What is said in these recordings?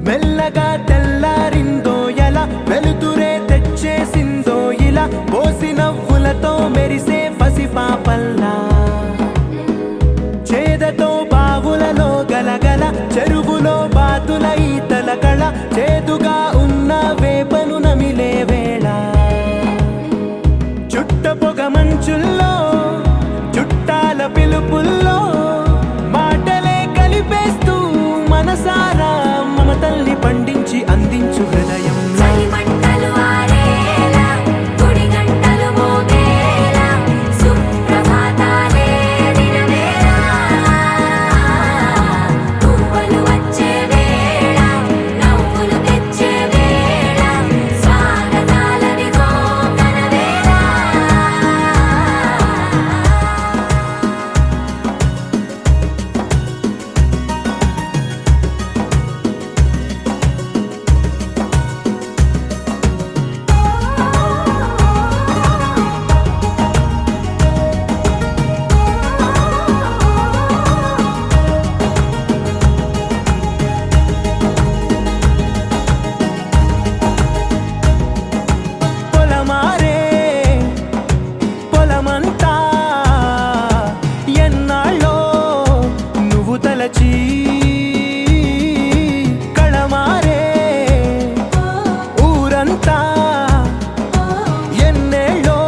మెల్లగా తెల్లారిందో ఎలా వెలుతురే తెచ్చేసిందో ఇలా పోసి నవ్వులతో మెరిసే పసిపాపల్లా చేదతో బావులలో గలగల చెరువులో బాతుల ఈతల కళ చేదుగా ఉన్న వేపను నమిలే వేళ చుట్ట పొగ మంచుల్లో చుట్టాల పిలుపుల్లో మాటలే కలిపేస్తూ మనసారా మమతల్ని పండించి అందించు హృదయం కళమారే ఊరంతా ఎన్నేళ్ళో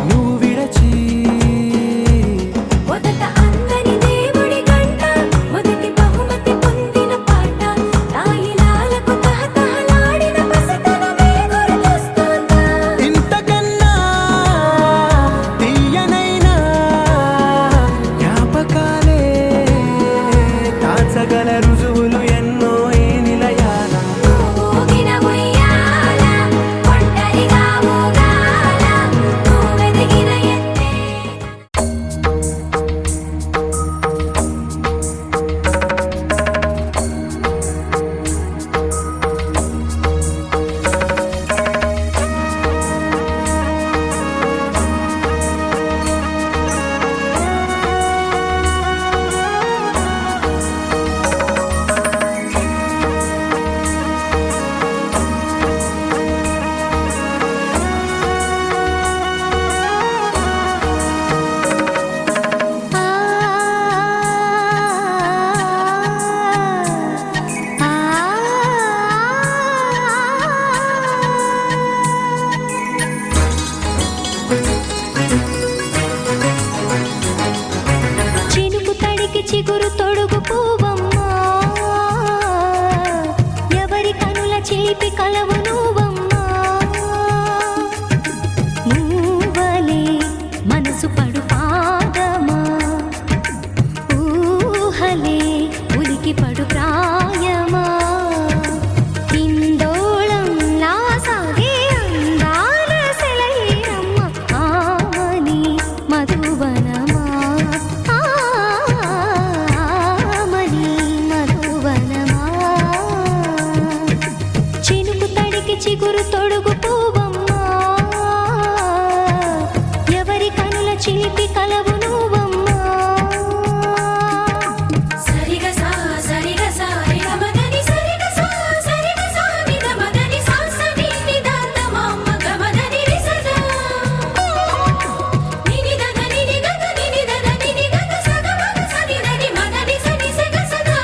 నువ్వు విడచి మొదట అందని దేవుడి గంట మొదటి బహుమతి పొందిన పాట తాయిలాలకు తహతహలాడిన పసితనమే గుర్తొస్తుందా ఇంతకన్నా తీయనైనా జ్ఞాపకాలే దాచగల రుజువులు ఎన్నో ఈ నిలయాల ఊగిన ఉయ్యాల ఒంటరిగా ఊగాల నువ్వెదిగిన ఎత్తే చినుకు తడికి చిగురు తొడుగు పువ్వమ్మా ఎవరి కనుల చిలిపి కలవు నువ్వమ్మా నువ్వలే మనసు పడు పాదమా ఊహలే ఉలికి పడు ప్రాయమా కిందోళం లా సాగే అందాల సెలయేరమ్మ ఆమని మధువనమా ఆమని మధువనమా చినుకు తడికి చిగురు తొడుగు పువ్వమ్మా ఎవరి కనుల చిలిపి కలవు నువ్వమ్మా సరిగ సా సరిగ సా రిగ మదని సరిగ సా సరిగ సా నిద మదని సా సని నిదాత మమ్మ గమదని రిసదా నిని దద నిని గద నిని దద నిని గద సగ మగ సని దని మదని సని సగ సదా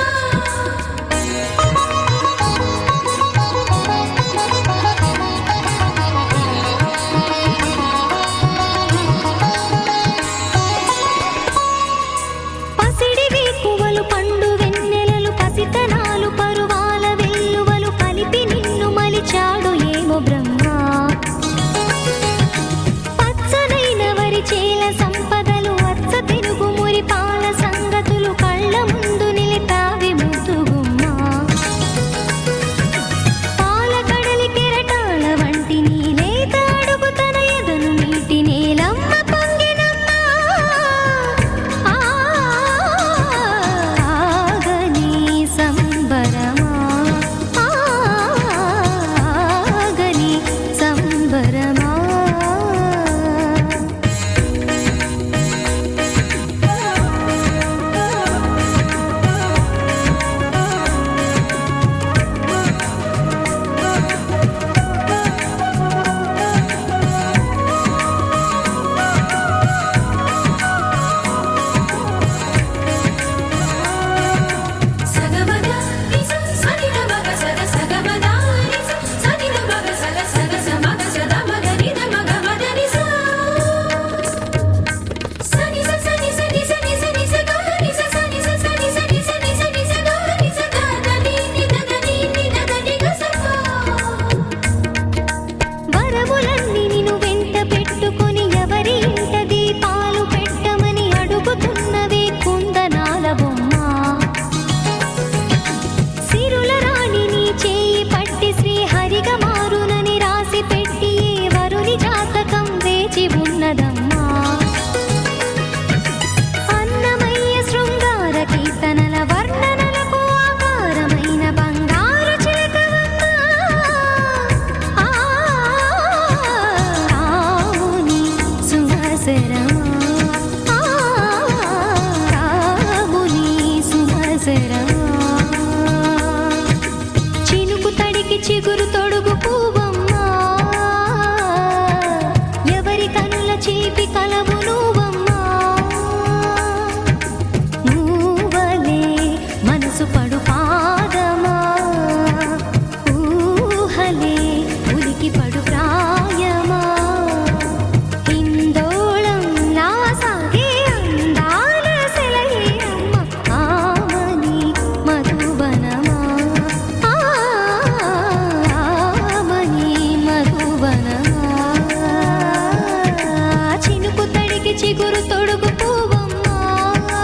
తొడుగు పువ్వమ్మా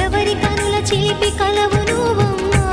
ఎవరి కనుల చిలిపి కలవు నువ్వమ్మా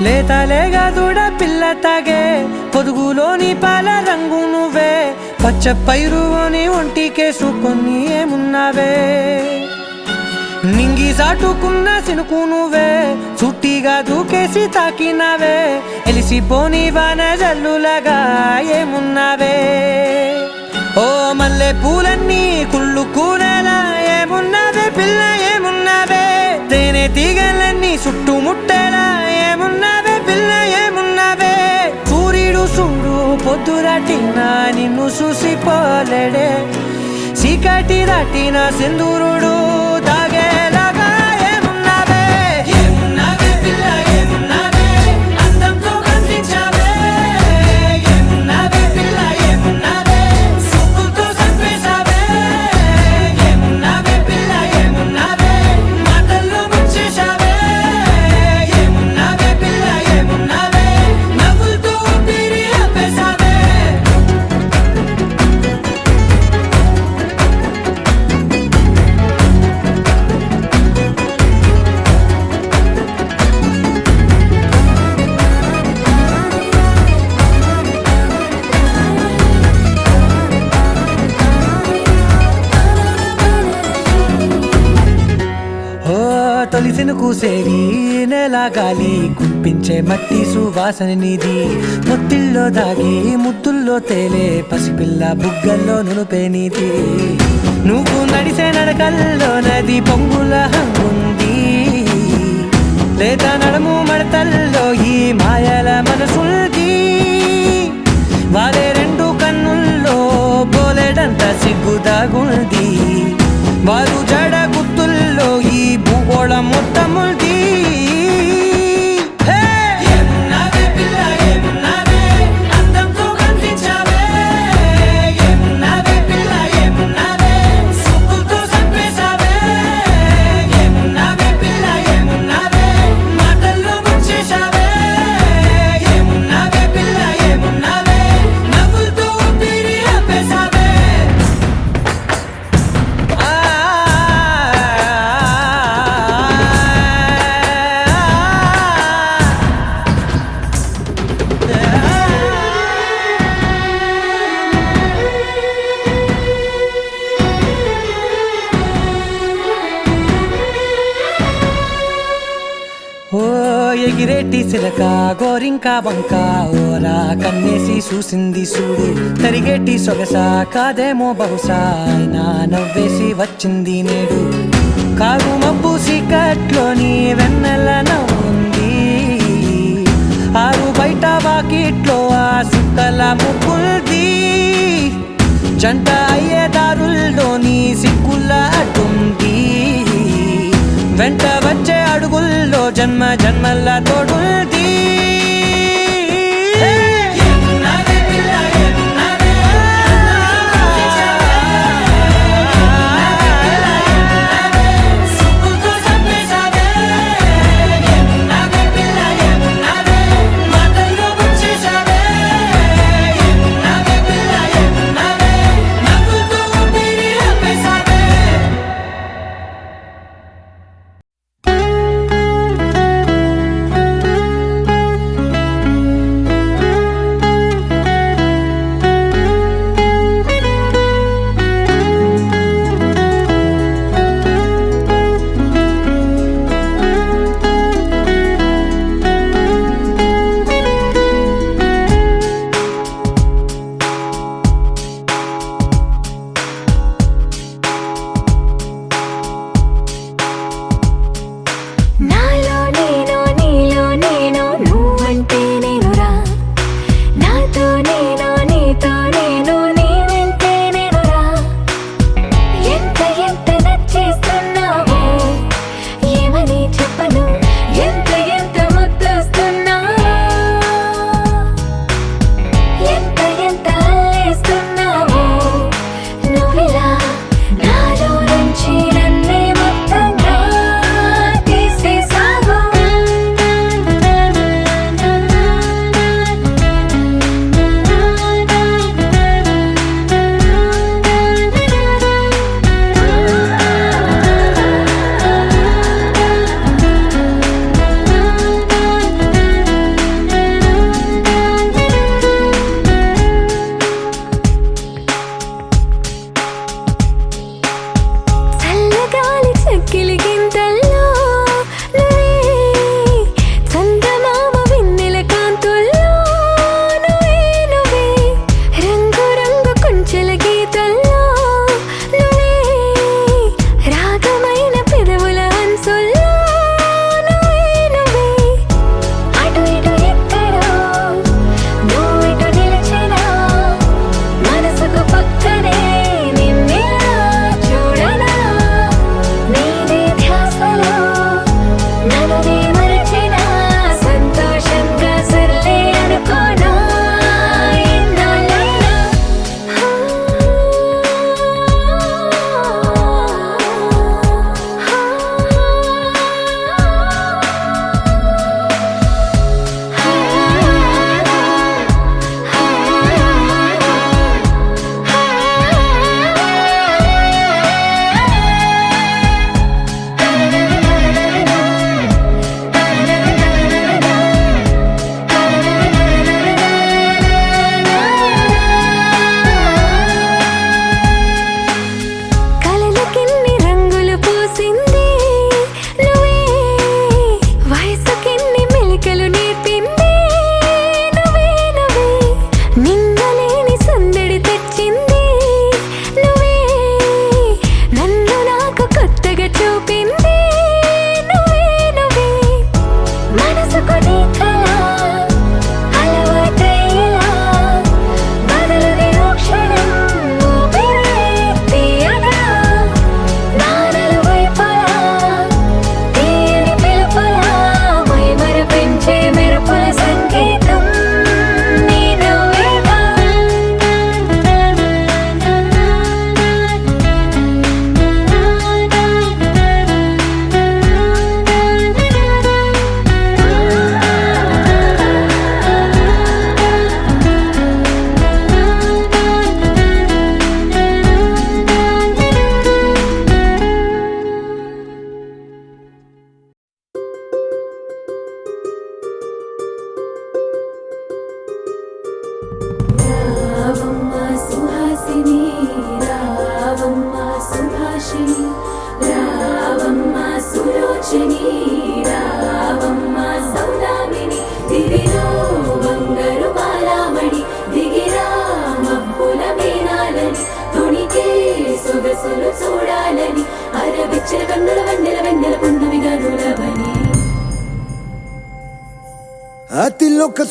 లేతలేగా దూడ పిల్ల తాగే పొదుగులోని పాల రంగు నువ్వే పచ్చ పైరుని ఒంటికేసుకొని ఏమున్నావే నింగి సాటుకున్న సినుకు నువ్వే చుట్టిగా దూకేసి తాకినావే ఎలిసిపోని వాన జల్లులాగా ఏమున్నావే ఓ మల్లె పూలన్నీ కుళ్ళు కూరలా ఏమున్నావే పిల్ల ఏమున్నావే తేనె తీగలన్నీ చుట్టుముట్టేలా ఏమున్నావే పిల్ల ఏమున్నావే సూర్యుడు చూడు పొద్దురాటిన నిన్ను చూసిపోలేడే చీకటి దాటిన సింధూరుడు దాగేలాగా ఏమున్నావే ఏమున్నావే పిల్ల ఏమున్నావే అందంతో కనిపించావే ఏమున్నావే పిల్ల ఏమున్నావే సుక్కుతో చంపేశావే ఏమున్నావే పిల్ల ఏమున్నావే మాటల్లో ముంచేశావే ఏమున్నావే పిల్ల ఏమున్నావే నవ్వులతో ఊపిరి ఆపేశావే ఓ తొలిసిను కూసేగి నెల గాలి కుప్పించే మట్టి సువాసన నీది ముత్తిల్లో దాగి ముద్దుల్లో తేలే పసిపిల్ల బుగ్గల్లో నునుపే నీది నువ్వు నడిసే నడకల్లో నది పొంగుల హంగుంది లేదా నడుము మడతల్లో ఈ మాయల మనసుంది వారే రెండు కన్నుల్లో బోలెడంత సిగ్గుదాగుంది వారు జడ గుర్తుల్లో ఈ భూగోళం మొత్తముంది ఏమున్నావే పిల్ల ఏమున్నావే అందంతో కనిపించావే ఏమున్నావే పిల్ల ఏమున్నావే సుక్కుతో చంపేశావే ఏమున్నావే పిల్ల ఏమున్నావే మాటల్లో ముంచేశావే ఏమున్నావే పిల్ల ఏమున్నావే నవ్వులతో ఊపిరి ఆపేశావే ఓ ఎగిరేటి సిలక గోరింక బంక ఓరా కన్నేసి చూసింది చూడు తరిగేటి సొగస కాదేమో బహుశా అయినా నవ్వేసి వచ్చింది నేడు కారు మబ్బు సీకట్లోని వెన్నెల నవ్వుంది ఆరు బయట వాకిట్లో ఆ సుక్కల ముగ్గుల్ది జంట అయ్యే దారుల్లోని సిక్కుల అడ్డుంది వెంట వచ్చే అడుగుల్లో జన్మ జన్మల తోడుంది ఏమున్నావే పిల్ల ఏమున్నావే సుక్కుతో చంపేశావే ఏమున్నావే పిల్ల ఏమున్నావే మాటల్లో ముంచేశావే ఏమున్నావే పిల్ల ఏమున్నావే నవ్వులతో ఊపిరి ఆపేశావే పాటల్లో నువ్వే రాగమైన పెదవుల హంసుల్లో నువ్వే నువ్వే అటు ఇటు ఎక్కడో నువ్వు ఇటు నిలిచినా మనసుకు పక్కనే నిన్నిలా చూడనా నీదే ధ్యాసలో నన్ను నీ మరచిన సంతోషంగా సర్లే అనుకోనా ఎన్నాళ్ళైనా కలలకెన్ని రంగులు పూసింది నువ్వే వయసుకెన్ని మెలికలు నేర్పింది నువ్వే నువ్వే నిన్నలేని సందడి తెచ్చింది నువ్వే నన్ను నాకు కొత్తగా చూపింది నువ్వే నువ్వే మనసుకు నీ కళ అలవాటయ్యేలా బదులుది ఓ క్షణం ఊపిరే తీయగా నానలు వైపులా తీయని పిలుపులా మైమరపించే మెరుపుల సంగీతం నీ నవ్వేగా రావమ్మ సుహాసిని రావమ్మ సుభాషిణి రావమ్మ సులోచని రావమ్మ సౌదామిని దివిలో బంగారు బాలామణి దిగిరా మబ్బుల మీనాలని తుణికే సొగసులు చూడాలని అరవిచ్చిన కన్నుల వెన్నెల వెన్నెల పున్నమిగా నులవని అతిలోక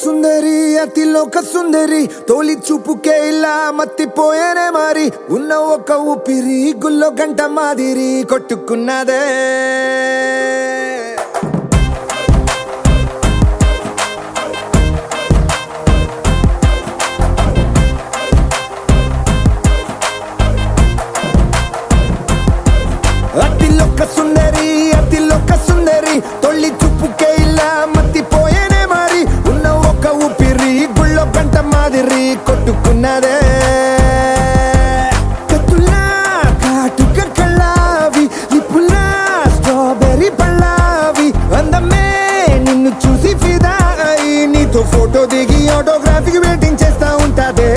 సుందరి తోలి చూపుకే ఇలా మత్తిపోయేనే మారి ఉన్న ఒక ఊపిరి గుల్లో గంట మాదిరి కొట్టుకున్నదే అతిలోక సుందరి తొలి చూపుకే ఇలా మత్తిపోయేనే మారి ఉన్న ఒక ఊపిరి గుళ్ళో గంట మాదిరి కొట్టుకున్నదే కత్తులా కాటుక కళ్ళావి నిప్పులా స్ట్రాబెర్రీ పళ్ళావి అందమే నిన్ను చూసి ఫిదా అయి నీతో ఫోటో దిగి ఆటోగ్రాఫీకి వెయిటింగ్ చేస్తా ఉంటాదే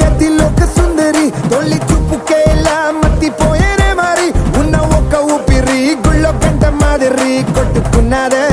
అతిలోక సుందరి తొలి చూపుకే ఇలా మత్తిపోయేనే మారి ఉన్న ఒక ఊపిరి గుళ్ళో గంట మాదిరి కొట్టుకున్నదే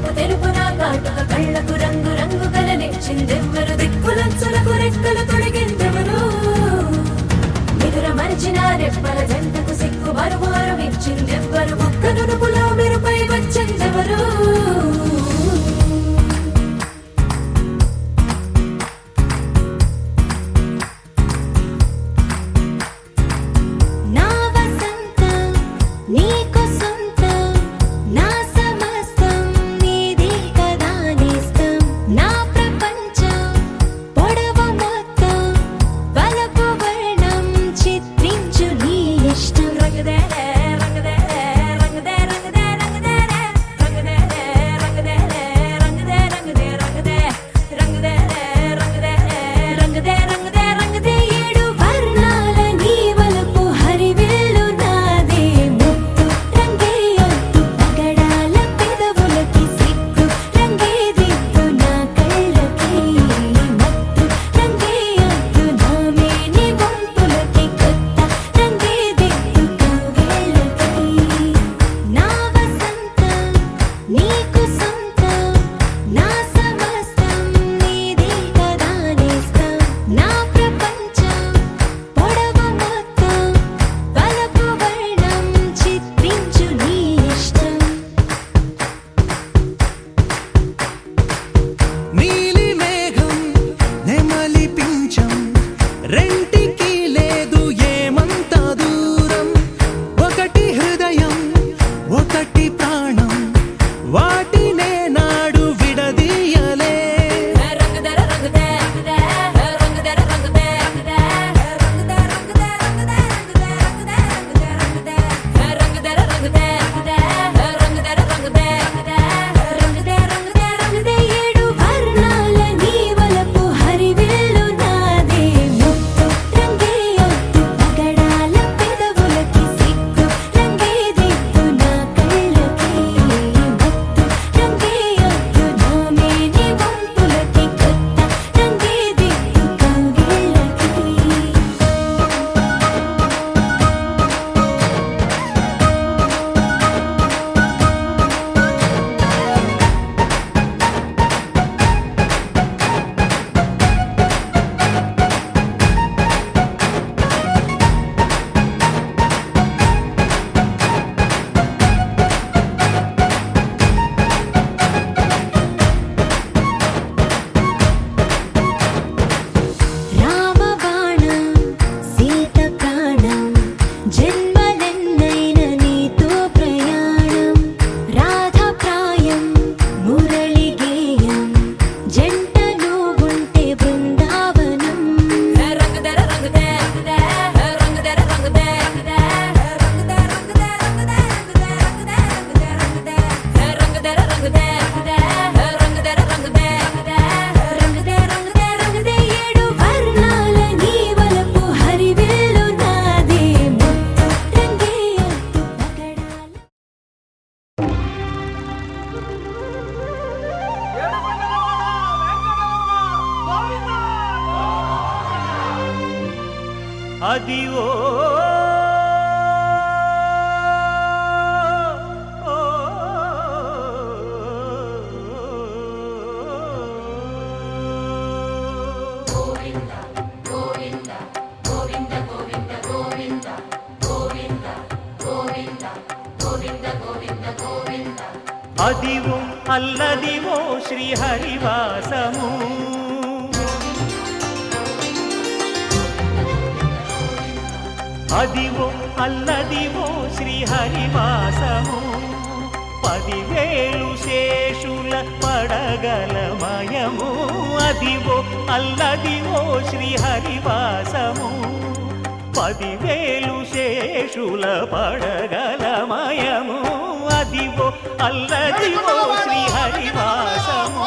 నలుపు తెలుపు నా కాటుక కళ్ళకు రంగు రంగు కలనిచ్చిందెవ్వరు దిక్కులంచులకు రెక్కలు తొడిగిందెవరు నిదుర మరిచిన రెప్పల జంటకు సిక్కు మరుమారం ఇచ్చిందెవ్వరు ఒక్క నునుపులో మెరుపై వచ్చిందెవరు నా వసంతం నీకు సొంతం నా సమస్తం నీది కదా నేస్తం నా ప్రపంచం పొడవు మొత్తం వలపు వర్ణం చిత్రించు నీ ఇష్టం రంగుదే రంగుదే రంగుదే రంగుదే రంగుదే రంగుదే రంగుదే రంగుదే రంగుదే రంగుదే రంగుదే రంగుదే రంగుదే రంగుదే రంగుదే ఏడు వర్ణాల నీ వలపు హరివిల్లు నాదే ముత్తు రంగే ఒత్తు పగడాల పెదవులకి సిగ్గు రంగే దిద్దు నా కళ్ళకి మత్తు రంగే ఒత్తు నా మేని వంపులకి కొత్త రంగే దిద్దు కౌగిళ్ళకి నా వసంతం నీకు సొంతం నా సమస్తం నీది కదా నేస్తం నా ప్రపంచం పొడవు మొత్తం వలపు వర్ణం చిత్రించు నీ ఇష్టం నీలి మేఘం నెమలి పించం రెంటికి లేదు ఏమంత దూరం ఒకటి హృదయం ఒకటి ప్రాణం వాటినే నాడు విడదీయలే రంగుదే రంగుదే రంగుదే రంగుదే రంగుదే రంగుదే రంగుదే రంగుదే రంగుదే రంగుదే రంగుదే రంగుదే ఏడు వర్ణాల నీ వలపు హరివిల్లు నాదే ముత్తు రంగే ఒత్తు పగడాల పెదవులకి సిగ్గు రంగే దిద్దు నా కళ్ళకి మత్తు రంగే ఒత్తు నా మేని వంపులకి కొత్త రంగే దిద్దు కౌగిళ్ళకి రామబాణం సీత ప్రాణం జన్మలెన్నైన నీతో ప్రయాణం రాధప్రాయం మురళి గేయం జంట నువ్వుంటే బృందావనం రంగుదే రంగుదే రంగుదే రంగుదే రంగుదే రంగుదే రంగుదే రంగుదే రంగుదే రంగుదే ఏడు వర్ణాల నీ వలపు హరివిల్లు నాదే ముత్తు రంగే ఒత్తు పగడాల అదివో అదివో అల్లదివో శ్రీహరివాసము అదివో అల్లదివో శ్రీహరివాసము 10,000 శేషుల పడగలమయము అదివో అల్లదివో శ్రీహరివాసము 10,000 శేషుల పడగలమయము అదివో అల్లదివో శ్రీహరివాసము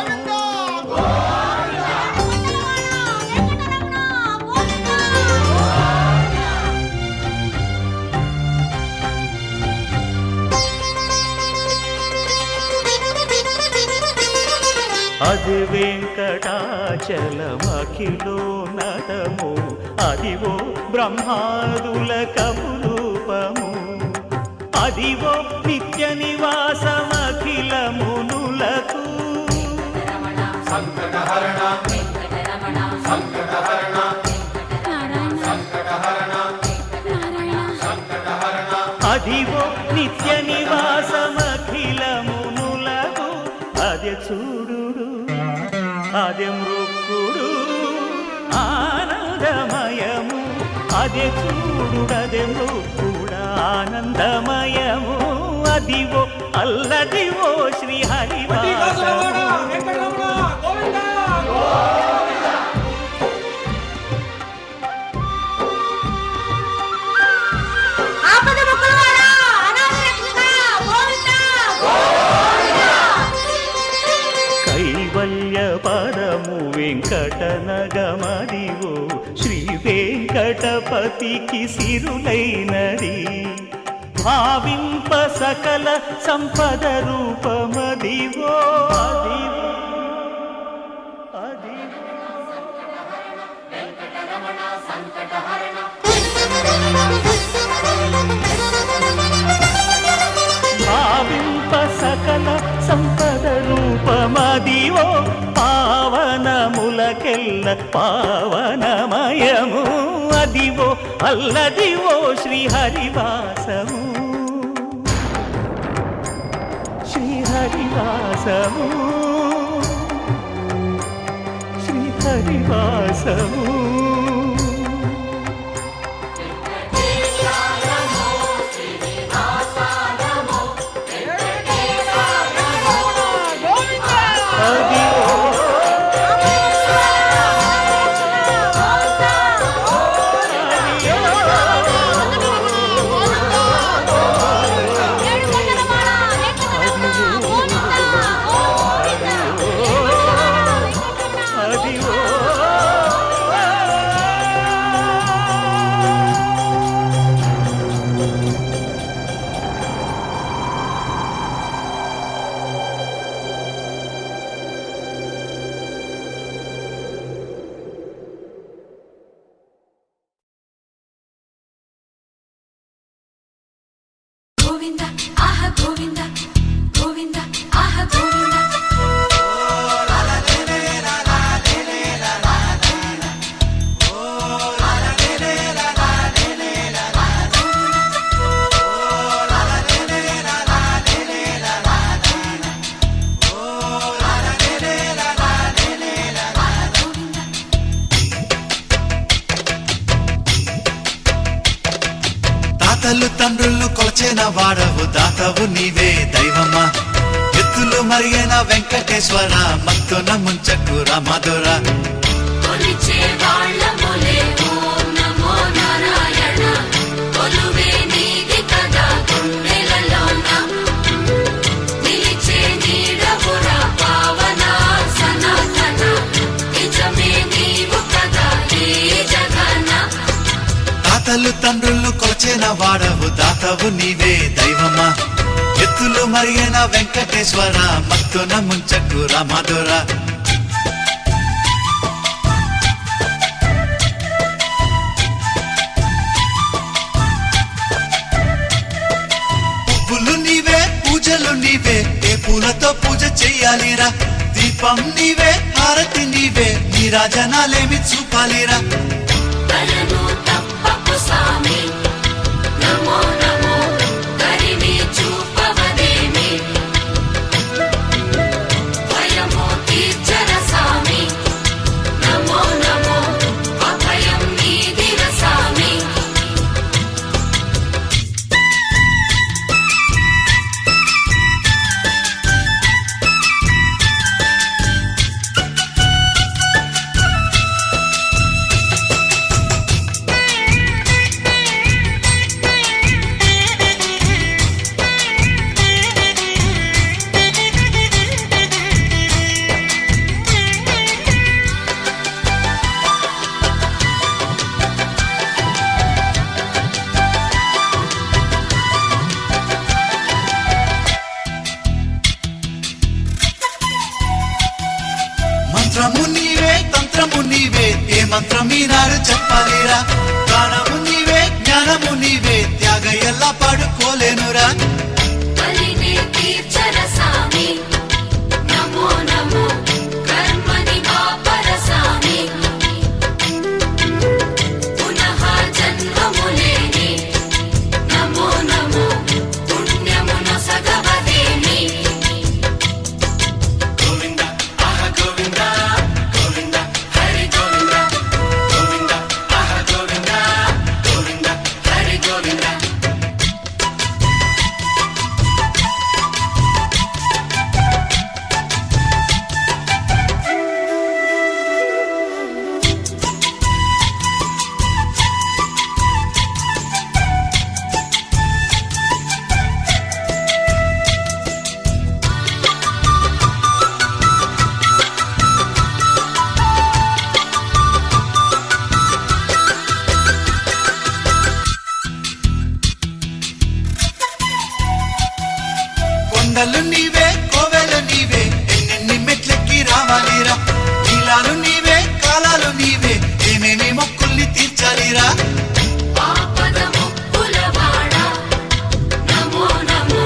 అది వెంకటాచలమఖిలోన్నతము అదివో బ్రహ్మాదుల కపురూపము అదివో నిత్య నివాసమఖిల మునుల మునులకు అదివో నిత్య నివాసమఖిల మునులకు అదే చూడు అదే మృక్కుడు ఆనందమయము అదే చూడుడదే మృక్కుడ ఆనందమయము అదివో అల్లదివో శ్రీహరివాసము కైవల్య పదము వెంకటనగమదివో శ్రీ వెంకటపతికి సిరులైనది భావింప సకల సంపద రూపమదివో అదివో అదివో భావింప సకల సంపద రూపమదివో పావనములకెల్ల పావనమయము అదివో అల్లదివో శ్రీహరివాసము శ్రీహరివాసము శ్రీహరివాసము గోవింద ఆహ గోవింద గోవింద ఆహ గోవింద తాతలు తండ్రులు కొలచిన వాడవు దాతవు నీవే దైవమా ఎత్తులు మరిగిన వెంకటేశ్వర మత్తున ముంచకు రామధుర కొలిచే వాళ్ళములే ఓం నమో నారాయణ కొలువే నీది కదా గుండెలలోన నిలిచే నీడవురా పావన సనాతన నిజమే నీవు కదా ఈ జగన్న తాతలు తండ్రులు కొలచిన వాడవు దాతవు నీవే దైవమా ఎత్తులు మరిగిన వెంకటేశ్వర మత్తున ముంచకు రామధుర పువ్వులు నీవే పూజలు నీవే ఏ పూలతో పూజ చెయ్యాలిరా దీపం నీవే హారతి నీవే నీ రాజనాలేమి చూపాలిరా కలను తప్పకు స్వామి నమో నమో కరిని చూపవదేమి భయము తీర్చర స్వామి నమో నమో అభయం నీదిర స్వామి మంత్రము నీవే తంత్రము నీవే ఏ మంత్రం ఈనాడు చెప్పాలిరా గానము నీవే జ్ఞానము నీవే త్యాగ ఎలా పాడుకోలేనురా కలిని తీర్చర స్వామి కొండలు నీవే కోవెలు నీవే ఎన్నెన్ని మెట్లెక్కి రావాలిరా నీలాలు నీవే కాలాలు నీవే ఏమేమి మొక్కుల్ని తీర్చాలిరా ఆపద ముక్కులవాడ నమో నమో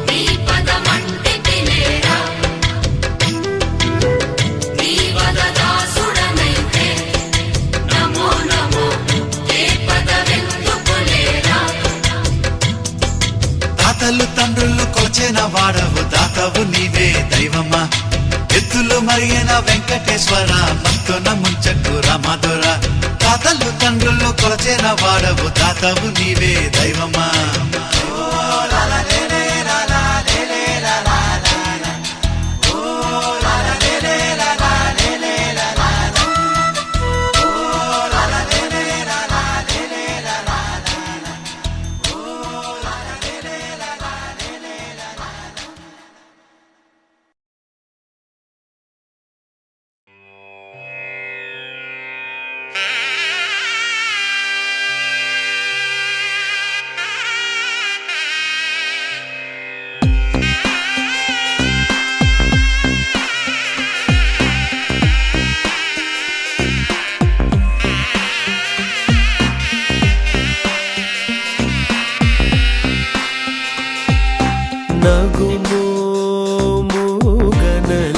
నీ పదమంటి తినేరా నీ వదదాసుడనైతే నమో నమో ఏ పదవెందుకులేరా తాతలు తండ్రులు కొలిచిన వాడవు దాతవు నీవే దైవమా ఎత్తులు మరిగిన వెంకటేశ్వర మత్తున ముంచకు రామధుర తాతలు తండ్రులు కొలిచిన వాడవు దాతవు నీవే దైవమా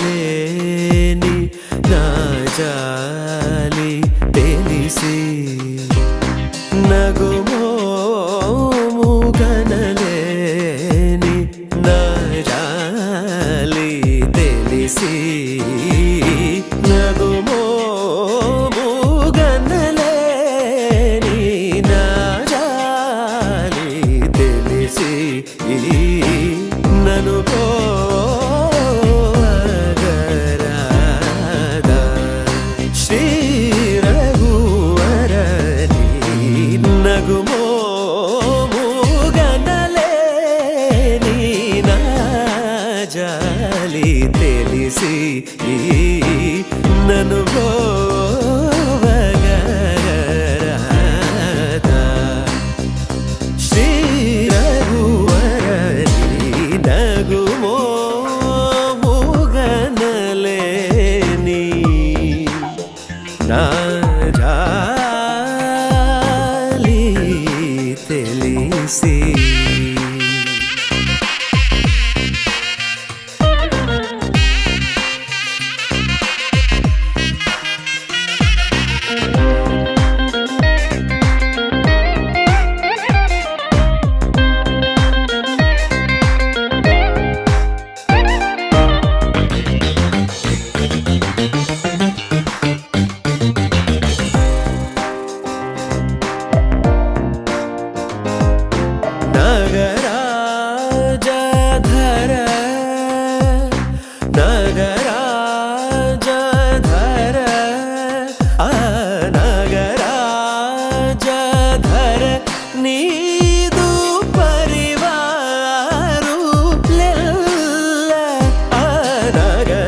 నగుమోముగనలేని నా జాలి తెలిసి నగుమోముగనలేని నా జాలి తెలిసి నగుమోముగనలేని నా జాలి తెలిసి నను పోగరాదా శ్రీ రఘువరని నగుమోముగనలేని నా జాలి తెలిసి నను పోగరాదా శ్రీ రఘువరని నగుమోముగనలేని నా జాలి తెలిసి నగరాజధర నగరాజధర ఆ నగరాజధర నీదు పరివారు లెల్ల ఆ నగరాజధర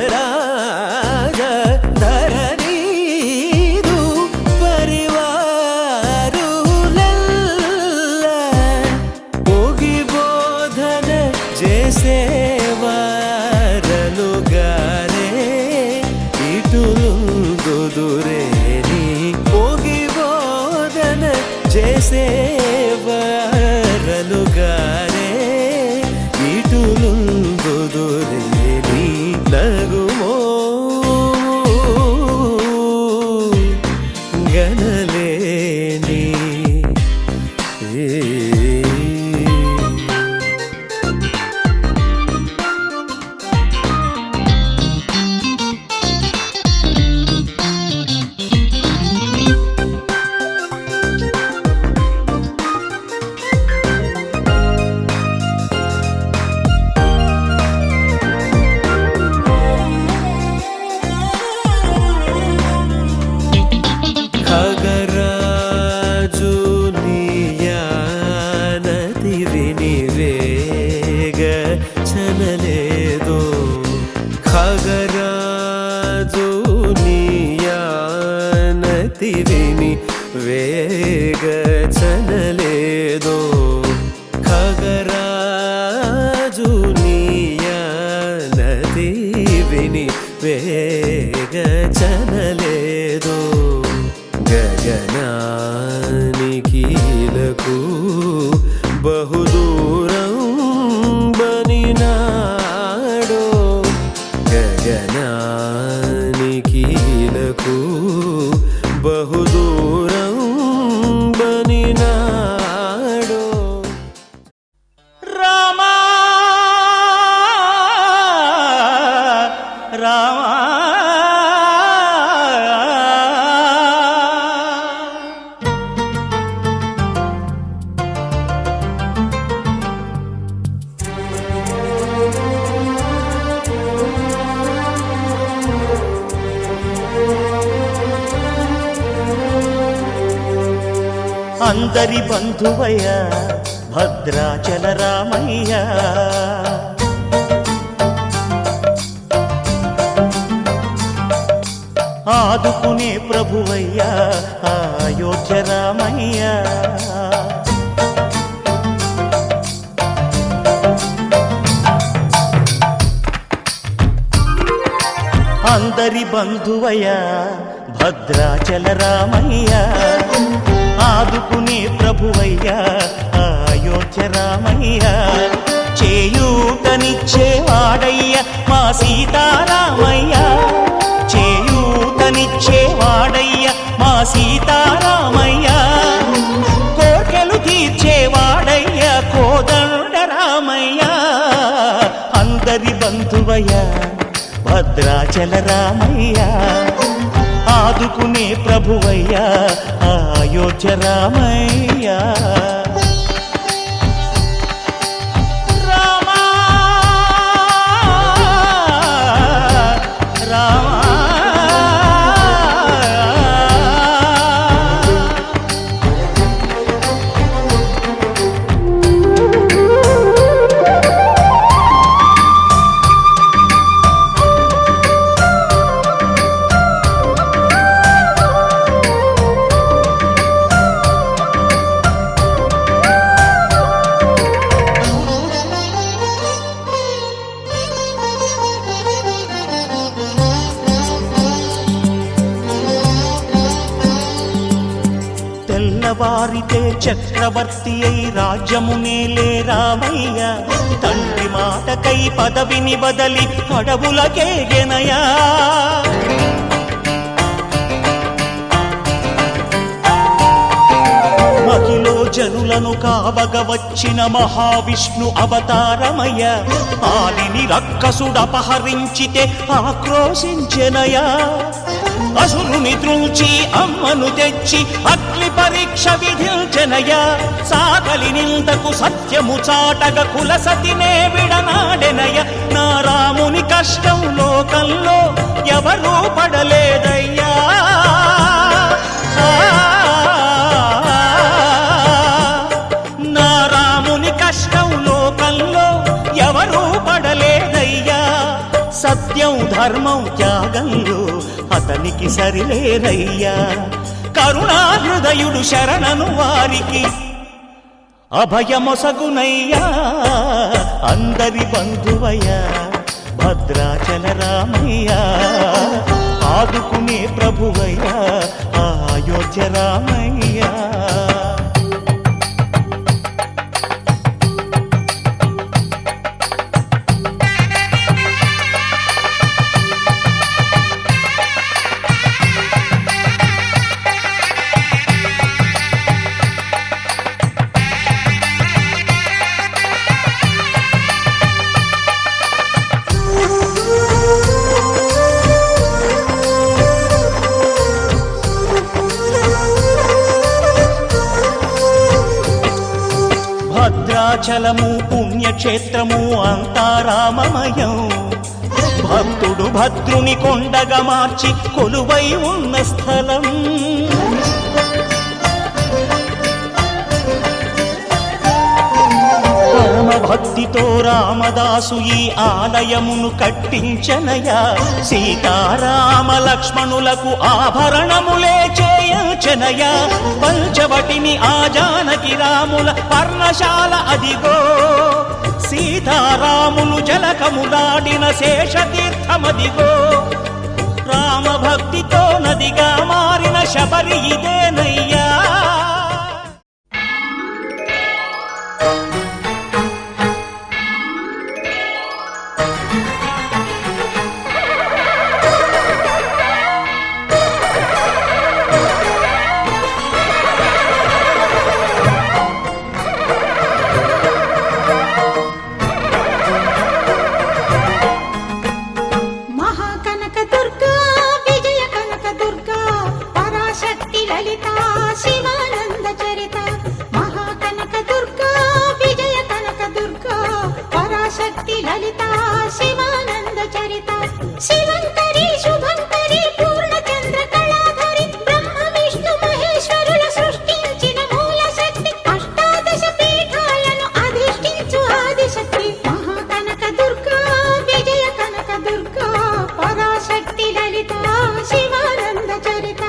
నీదు పరివారు లెల్ల పోగి బోధన చేసేవారనుగారే ఇటులుందుదురే నీ పోగి బోధన చేసేవారనుగారే ఇటులుందుదురే నీ నగుమో గనలేని ఖగరాజు నీయానతి వినివేగ చనలేదో ఖగరాజు నీయానతి విని వేగ చనలేదో ఖగరాజు నీయా వేగ చనలేదో గగనానికీలకు బహుదూరం బనినాడో గగనానికీలకు బహుదూరం బనినాడో రామా రామా అందరి బంధువయ్య భద్రాచల రామయ్య ఆదుకునే ప్రభువయ్య అయోధ్య రామయ్య అందరి బంధువయ్య భద్రాచల రామయ్య ఆదుకునే ప్రభువయ్య అయోధ్య రామయ్య చేయూతనిచ్చేవాడయ్య మా సీతారామయ్య చేయూతనిచ్చేవాడయ్య మా సీతారామయ్య కోర్కెలు తీర్చేవాడయ్య కోదండ రామయ్య అందరి బంధువయ్య భద్రాచల రామయ్య ఆదుకునే ప్రభువయ్య అయోధ్య రామయ్య రామా రామా తెల్లవారితే చక్రవర్తి అయి రాజ్యమునేలే రామయ్య తండ్రి మాటకై పదవిని బదలి అడవులకేగెనయా మహిలో జనులను కావగ వచ్చిన మహావిష్ణు అవతారమయ్య ఆలిని రక్కసుడపహరించితే ఆక్రోశించెనయా అసురుని త్రుంచి అమ్మను తెచ్చి అగ్ని పరీక్ష విధించెనయా సాగలి నిందకు సత్యము చాటగ కుల సతినే విడనాడెనయ నా రాముని కష్టం లోకంలో ఎవరూ పడలేదయ్యా నా రాముని కష్టం లోకంలో ఎవరూ పడలేదయ్యా సత్యం ధర్మం త్యాగంలో అతనికి సరిలేరయ్యా కరుణా హృదయుడు శరణను వారికి అభయమొసగునయ్యా అందరి బంధువయ్య భద్రాచల రామయ్య ఆదుకునే ప్రభువయ్య అయోధ్య రామయ్య భద్రాచలము పుణ్యక్షేత్రము అంతా రామమయం భక్తుడు భద్రుని కొండగా మార్చి కొలువై ఉన్న స్థలం పరమ భక్తితో రామదాసు ఈ ఆలయమును కట్టించనయా సీతారామ లక్ష్మణులకు ఆభరణములే చేయించనయా పంచవటిని ఆ జానకి రాముల పర్ణశాల అదిగో సీతారాములు జలకములాడిన శేషతీర్థమదిగో రామభక్తితో నదిగా మారిన శబరి ఇదేనయ్యా. మహాకనక దుర్గా విజయ కనక దుర్గా పరాశక్తి లలిత శివానంద చరిత. మహాకనక దుర్గా విజయ కనక దుర్గా పరాశక్తి లలిత శివానంద చరిత. శివంకరి శుభంకరి పూర్ణచంద్ర కళాధరి బ్రహ్మ విష్ణు మహేశ్వరుల సృష్టించిన మూల శక్తి. అష్టాదశ పీఠాలను అధిష్ఠించు ఆదిశక్తి. మహాకనక దుర్గా విజయ కనక దుర్గా పరాశక్తి లలిత శివానంద చరిత.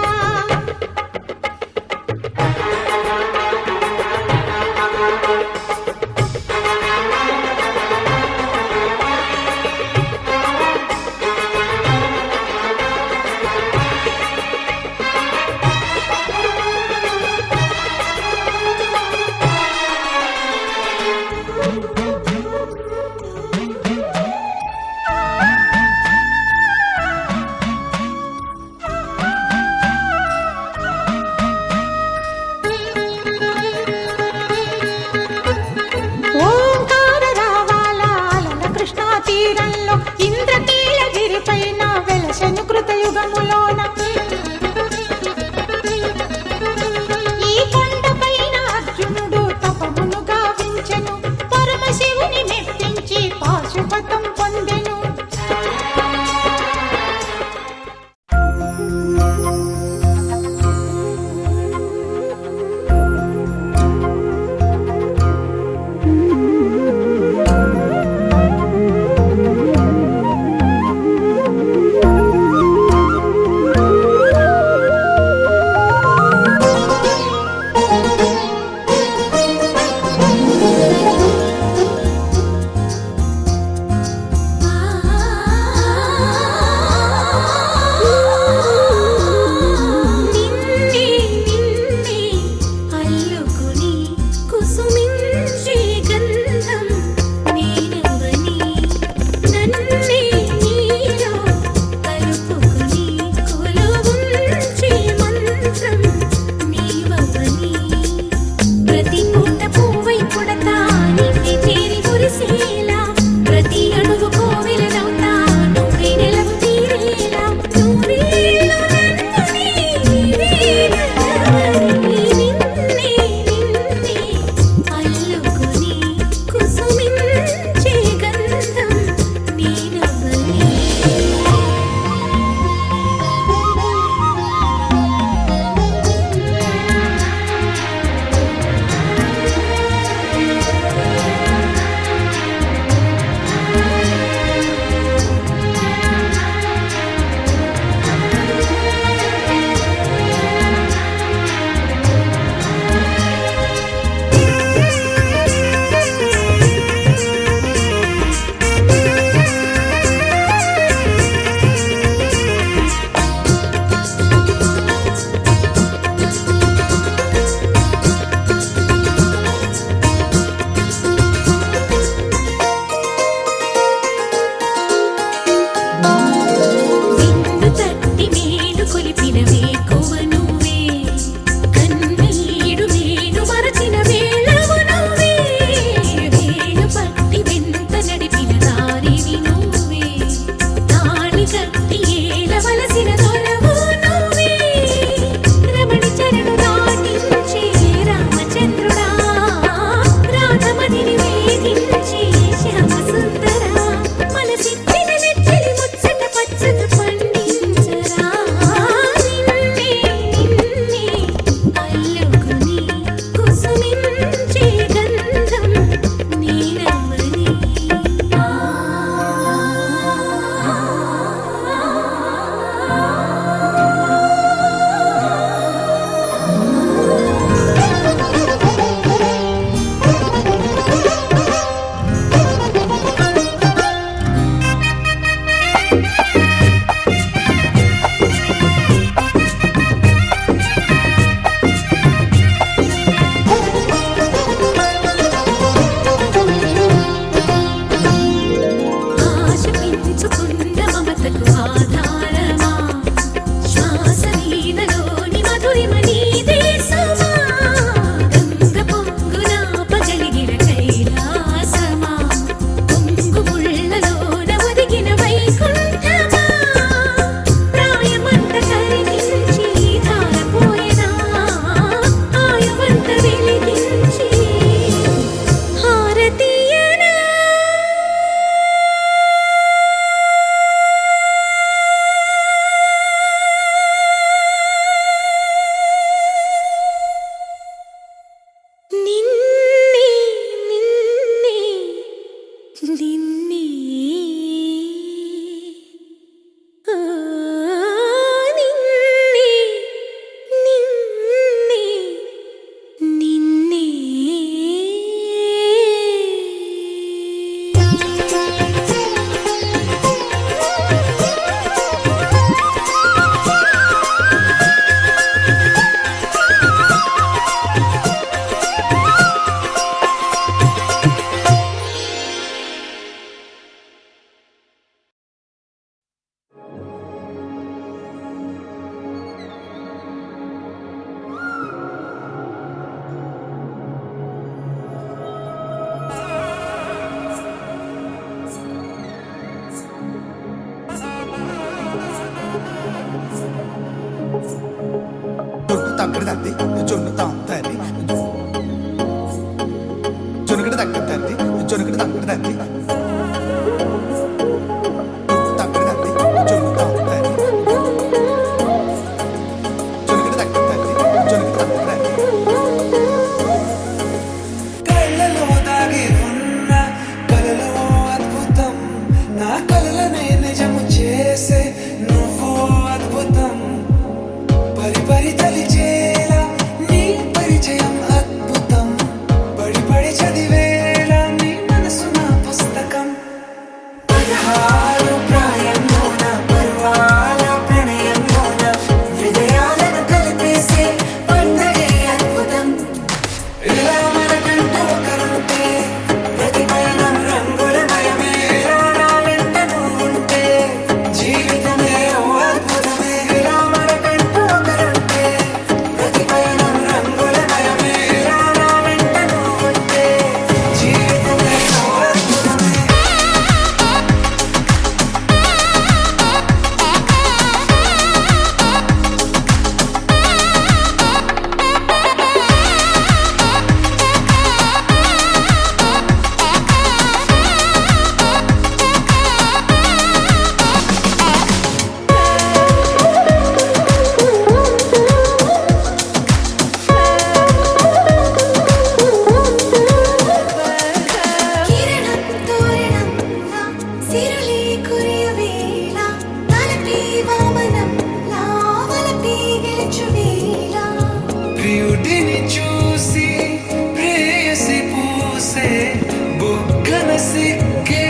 ఓంకార రావాల అలల కృష్ణా తీరంలో ఇంద్రకీలగిరి పైన వెలసెను కృతయుగములోన. ఈ కొండపైన అర్జునుడు తపమును గావించెను పరమశివుని మెప్పించి పాశుపతం పొందెను. నిన్నే ఆ నిన్నే నిన్నే నిన్నే జొన్ను తగ్గడి తద్ది జొన్ను తాంతది జొన్నుగడ తగ్గడి తద్ది జొన్నుగడ తగ్గడి తద్ది తగ్గడి తద్ది జొన్ను తాంతది జొన్నుగడ తగ్గడి తద్ది జొన్నుగడ తగ్గడి కళ్ళలో దాగి ఉన్న కలలో అద్భుతం నా కలలనే నిజము చేసే నువ్వు అద్భుతం పరి పరి తలిచేలా నీ పరిచయం అద్భుతం పడి పడి చదివేలా నీ మనసు నా పుస్తకం 16 ప్రాయంలోన పర్వాల ప్రణయంలోన హృదయాలను కలిపేసే పండగే అద్భుతం ఇలా మనకంటూ ఒకరుంటే ప్రతి పయనం రంగులమయమే ఇలా నా వెంట నువ్వుంటే జీవితమే ఓ అద్భుతమే ఇలా మనకంటూ ఒకరుంటే ప్రతి పయనం రంగులమయమే ఇలా నా వెంట నువ్వుంటే జీవితమే ఓ అద్భుతమే కిరణం తోరణంలా సిరులే కురియవేళ తలపి వామనంలా వలపి గెలుచువేళ ప్రియుడిని చూసి ప్రేయసి పూసే బుగ్గన సిగ్గే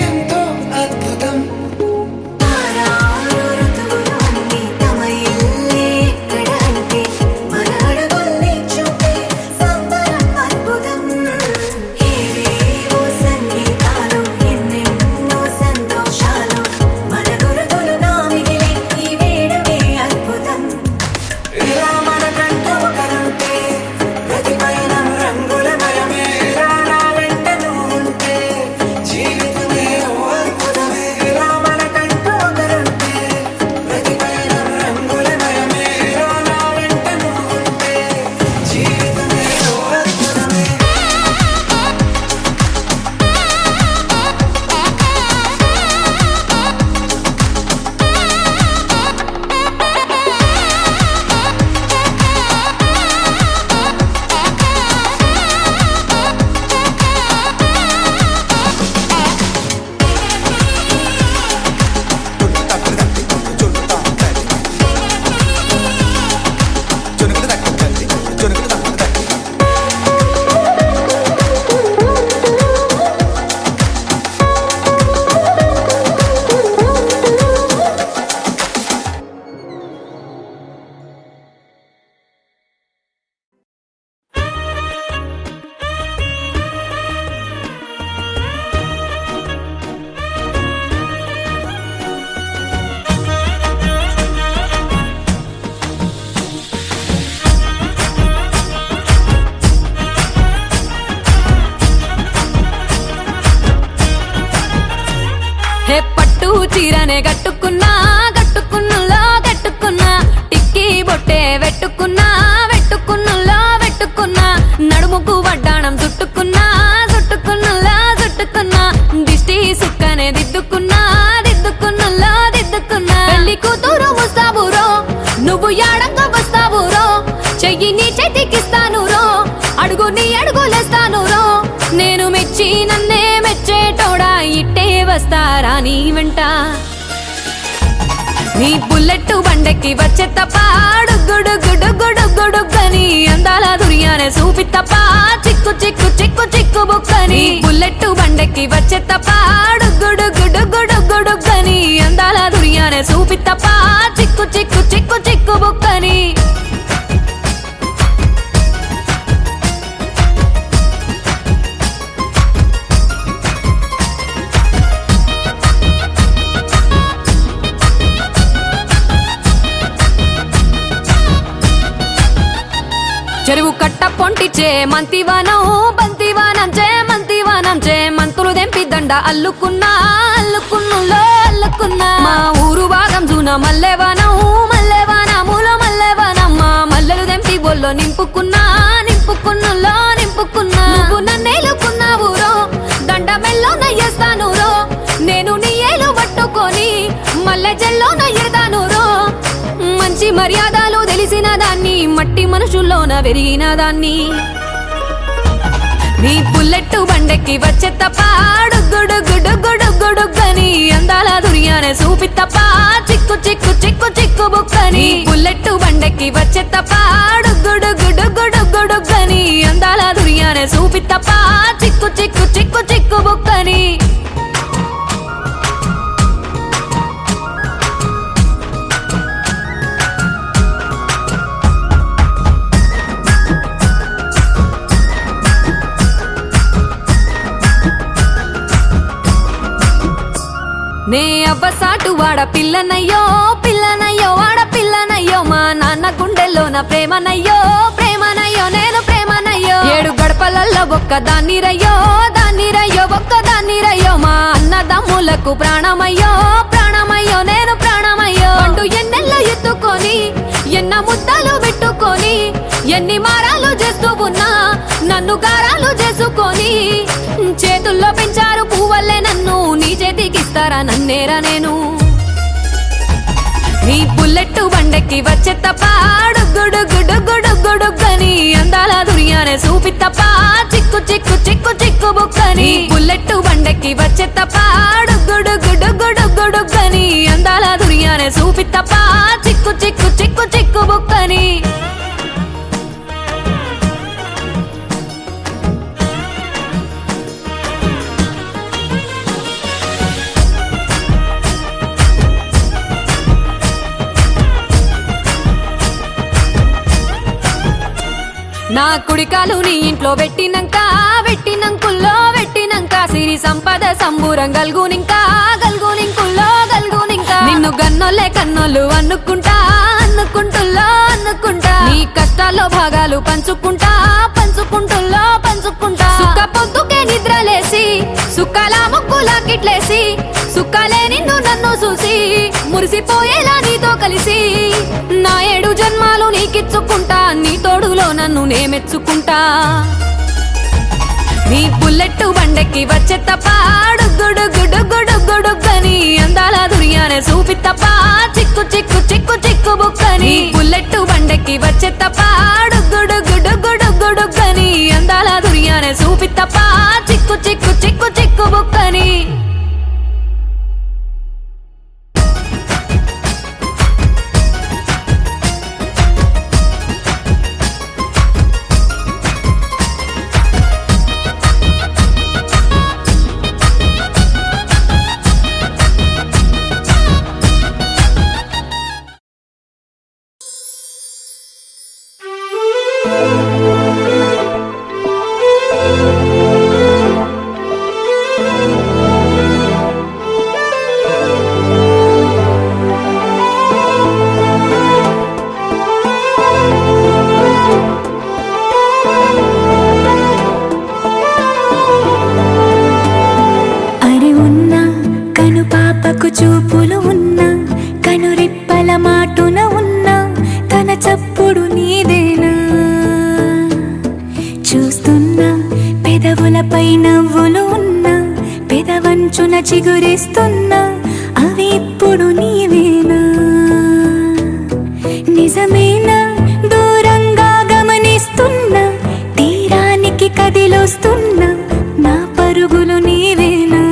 ఎంతో అద్భుతం తారారు ఋతువులన్నీ తమ ఇల్లే ఎక్కడ అంటే మన అడుగుల్ని చూపే సంబరం అద్భుతం ఏవేవో సంగీతాలు ఎన్నెన్నో సంతోషాలు మన గురుతులుగా మిగిలే ఈ వేడుకే అద్భుతం ఇలా మనకంటూ ఒకరుంటే ప్రతి పయనం రంగులమయమే ఇలా నా వెంట నువ్వుంటే జీవితమే ఓ అద్భుతమే ఇలా మనకంటూ ఒకరుంటే ప్రతి పయనం రంగులమయమే ఇలా నా వెంట నువ్వుంటే జీవితమే ఓ అద్భుతమే జొన్ను తగ్గడి తద్ది జొన్ను తాంతది జొన్నుగడ తగ్గడి తద్ది జొన్నుగడ తగ్గడి తద్ది హే పట్టు చీరనే కట్టుకున్నా కట్టుకున్నులో కట్టుకున్నా టిక్కీ బొట్టే వెట్టుకున్నా వెట్టుకున్నులో వెట్టుకున్నా నడుముకు వడ్డాణం చుట్టుకున్నా చుట్టుకున్నులో చుట్టుకున్నా దిష్టి సుక్కనే దిద్దుకున్నా దిద్దుకున్నులో దిద్దుకున్నా పెళ్లి కూతురు ముస్తాబురో నువ్వు యాడంగా వస్తావురో చెయ్యి నీ చేతికిస్తాను రో అడుగు నీ అడుగులేస్తాను రో నేను మెచ్చి నన్నే మెచ్చేటోడా ఇట్ట నీ వెంట నీ బుల్లెట్ బండెక్కి వచ్చే తప్ప గుడుగుడుగుడుగుడుగుడుగని అందాల దుర్యానే చూపి తప్ప చిక్కు చిక్కు చిక్కు చిక్కు బుక్కని బుల్లెట్ బండెక్కి వచ్చే తప్ప గుడుగుడుగుడుగుడుగని అందాల దుర్యానే చూపి తప్ప చిక్కు చిక్కు చిక్కు చిక్కు బుక్కని చెరువు కట్ట పొంటిచే మంతివానం బంతివానం చే మంతులు దెంపి దండ అల్లుకున్నా అల్లుకున్నులో అల్లుకున్నా మా ఊరు భాగం జూన మల్లెవానములో మల్లెవానమ్మ మల్లెలు దెంపి బొల్లో నింపుకున్నా నింపుకున్నులో నింపుకున్నా నువ్వు నన్నేలుకున్నావు రో దండ మెల్లో నయ్యేస్తాను రో నేను నీ ఏలు పట్టుకొని మల్లె జల్లో నయ్యేదాను రో మంచి మర్యాదలు తెలిసిన దాన్ని మట్టి మనుషుల్లోన పెరిగిన దాన్ని నీ బుల్లెట్ బండెక్కి వచ్చే తప్ప గుడుగుడుగుడుగుడుగని అందాల దుర్యానే చూపి తప్ప చిక్కు చిక్కు చిక్కు చిక్కు బుక్కని బుల్లెట్ బండెక్కి వచ్చే తప్ప గుడుగుడుగుడుగుడుగని అందాల దుర్యానే చూపి తప్ప చిక్కు చిక్కు చిక్కు చిక్కు బుక్కని నే అవ్వసాటు వాడ పిల్లనయ్యో వాడ పిల్లనయ్యో మా నాన్న గుండెల్లో నా ప్రేమనయ్యో నేను ప్రేమనయ్యో 7 గడపలల్లో ఒక్కదాన్ని రయ్యో ఒక్కదాన్ని మా అన్నదమ్ములకు ప్రాణమయ్యో నేను ప్రాణమయ్యో అంటూ ఎన్నెల్లో ఎత్తుకొని ఎన్న ముద్దలు పెట్టుకొని ఎన్ని మారాలు చేస్తూ ఉన్నా నన్ను గారాలు చేసుకొని చేతుల్లో పెంచారు పువ్వల్లే నన్ను నీ చేతికిస్తారా నన్నేరా నేను నీ బుల్లెట్ బండెక్కి వచ్చే తప్ప గుడుగుడుగుడుగుడుగని అందాల దుర్యానే చూపి తప్ప చిక్కు చిక్కు చిక్కు చిక్కు బుక్కని బుల్లెట్ బండెక్కి వచ్చే తప్ప గుడుగుడుగుడుగుడుగని అందాల దుర్యానే చూపి తప్ప చిక్కు చిక్కు చిక్కు చిక్కు బుక్కని నా కుడికాలు నీ ఇంట్లో పెట్టినంక సిరి సంపద సంబూరం గల్గునింకా నిన్ను గన్నోలే కన్నోలు అనుకుంటా నీ కష్టాల్లో భాగాలు పంచుకుంటా సుక్క పొద్దుకే నిద్రలేసి సుక్కల ముక్కులా కిట్లేసి సుక్కలే నిన్ను నన్ను చూసి మురిసిపోయేలా నీతో కలిసి నా 7 జన్మాలు నీకిచ్చుకుంటా నీ తోడులో నన్ను నే మెచ్చుకుంటా నీ బుల్లెట్ బండెక్కి వచ్చే తప్ప గుడుగుడుగుడుగుడుగని అందాల దుర్యానే చూపి తప్ప చిక్కు చిక్కు చిక్కు చిక్కు బుక్కని బుల్లెట్ బండెక్కి వచ్చే తప్ప గుడుగుడుగుడుగుడుగని అందాల దుర్యానే చూపి తప్ప చిక్కు చిక్కు చిక్కు చిక్కు బుక్కని చిగురిస్తున్నా అవి ఇప్పుడు నీవేనా నిజమేనా దూరంగా గమనిస్తున్నా తీరానికి కదిలొస్తున్నా నా పరుగులు నీవేనా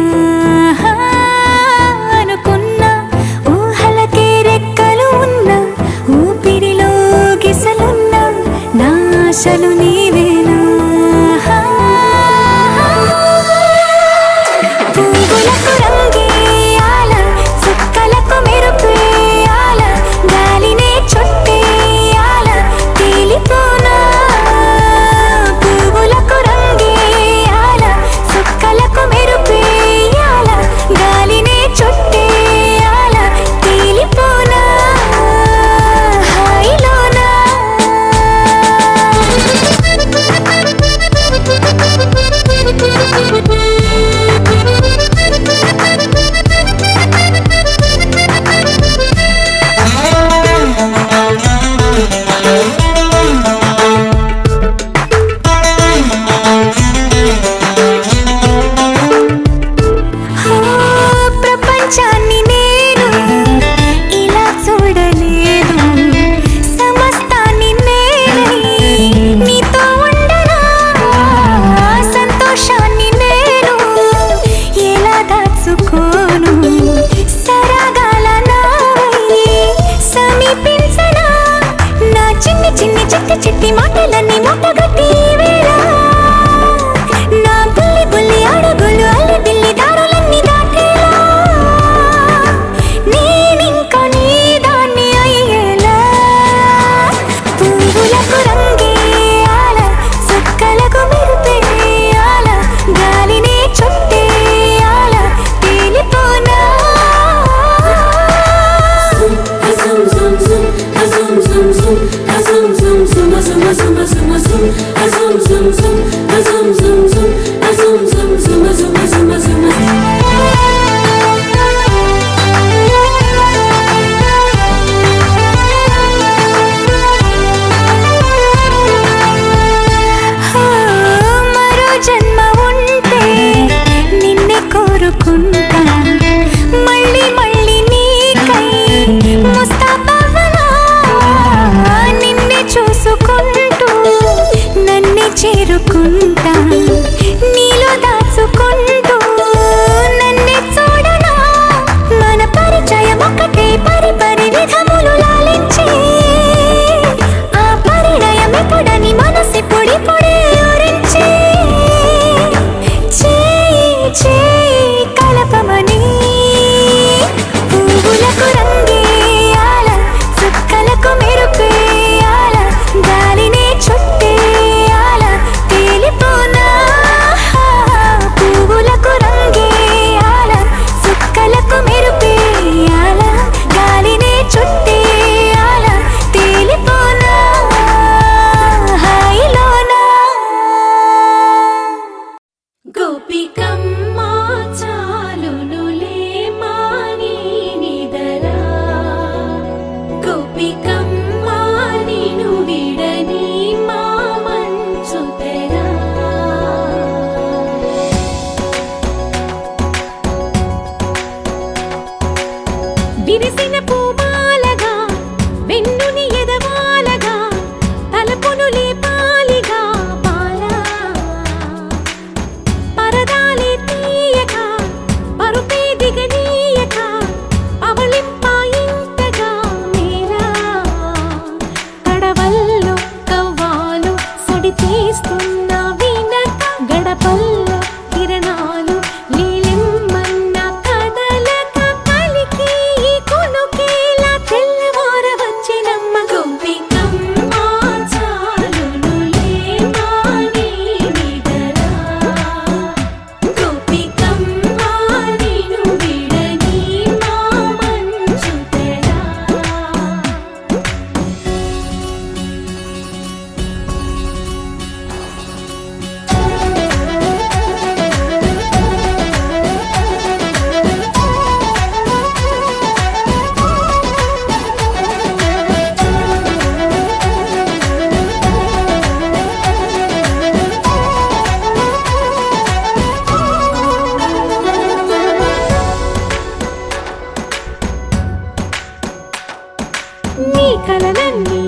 కలలన్నీ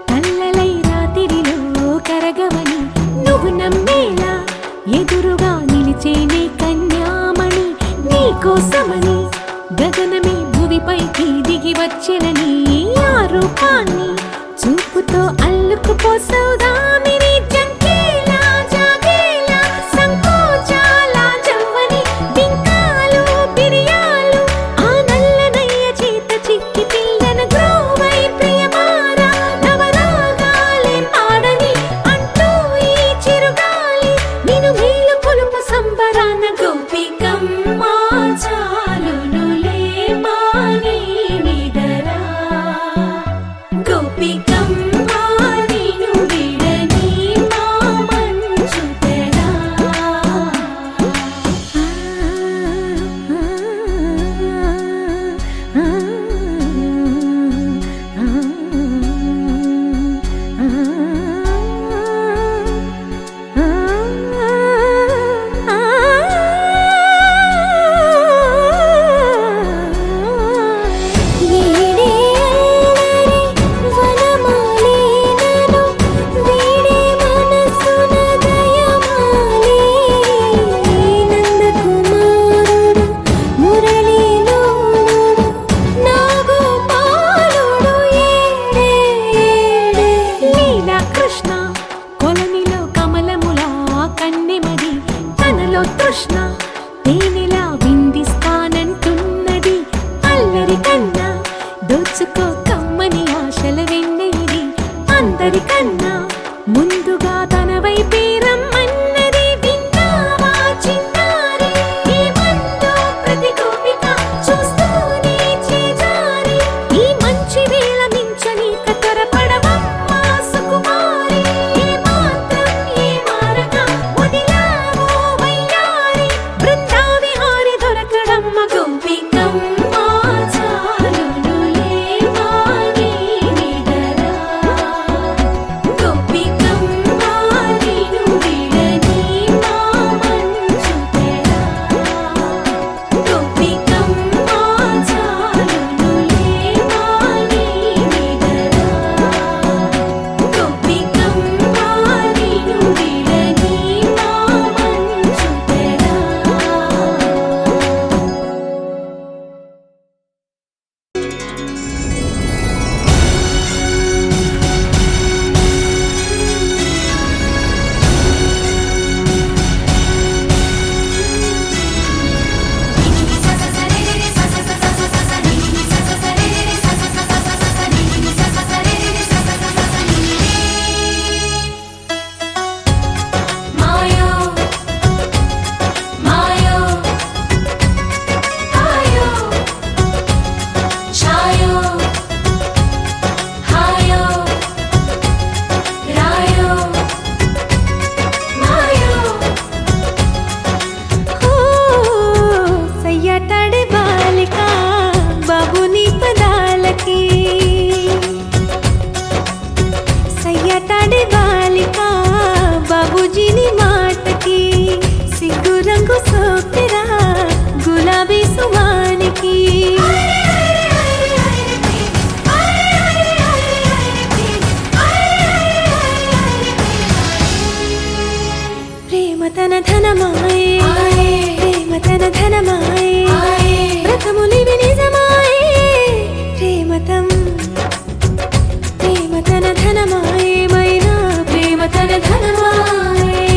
కల్లలై రాత్రిలో కరగవని నువ్వు నమ్మేలా ఎదురుగా నిలిచేనే కన్యామణి నీకోసమని గగనమే భువిపైకి దిగి వచ్చెనని ఆ రూపాన్ని చూపుతో అల్లుకుపోసౌదామిని జంకేలా జాగేలా సంకోచాల జవ్వని బింకాలు బిరియాలు ఆ నల్లనయ్య చేత చిక్కి పిల్లన గ్రోవై ప్రియమారా నవరాగాలే పాడని అంటూ ఈ చిరుగాలి నిన్ను మేలు కొలుపు సంబరాన గోపికమ్మ చాలునులే మాని నిదరా గోపికమ్మ నిన్ను విడని మా మంచు తెరా కృష్ణ కొలనిలో కమలములా కన్నెమది తనలో తృష్ణ తేనెలా విందిస్తానంటున్నది అల్లరి కన్నా దోచుకో కమ్మని ఆశల వెన్నెయిది అందరికన్నా ముందుగా తన వైపే రమ్మన్నది విన్నావా చిన్నారి ఏమందో ప్రతి గోపిక చూస్తూనే చేజారి ఈ మంచి వేళ మించని కతరపడవమ్మా సుకుమారి ఏ మాత్రం ఏ మారక వదిలావో వయ్యారి బృందావిహారి దొరకడమ్మ గోపికమ్మ చాలునులే మాని నిదరా గోపికమ్మ నిన్ను విడని మా మంచు తెరా గోపికమ్మ చాలునులే మాని నిదరా గోపికమ్మ నిన్ను విడని మా మంచు తెరా మాయో మాయో ఆయో ఛాయో హాయో రాయో మాయో సయ్యటాడే బాలిక బాబుని పదాలకి సయ్యటాడే బాలిక బాబుజీని మాటకి సిగ్గు రంగు సోకిరా గులాబీ సుమానికి ప్రేమ తన ధనమాయే ప్రేమ తన ధనమాయే వ్రతములివి నిజమాయే ప్రేమ తన ధనమాయే మైనా ప్రేమ తన ధనమాయే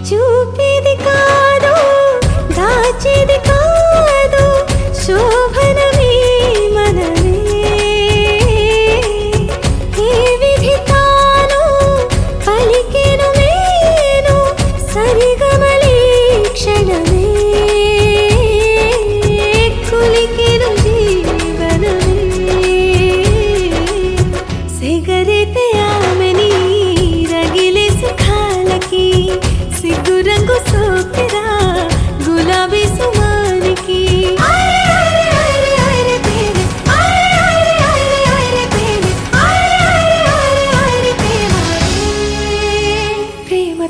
చూపేది కాదు దాచేది కాదు శోభనమే మనమే ఏ విధి తాను పలికెను నేను సరిగమలే క్షణమే కులికెను జీవనమే సిగరెతే ఆమెని రగిలే సుఖాలకి సిగ్గు రంగు సోకిరా గులాబీ సుమానికి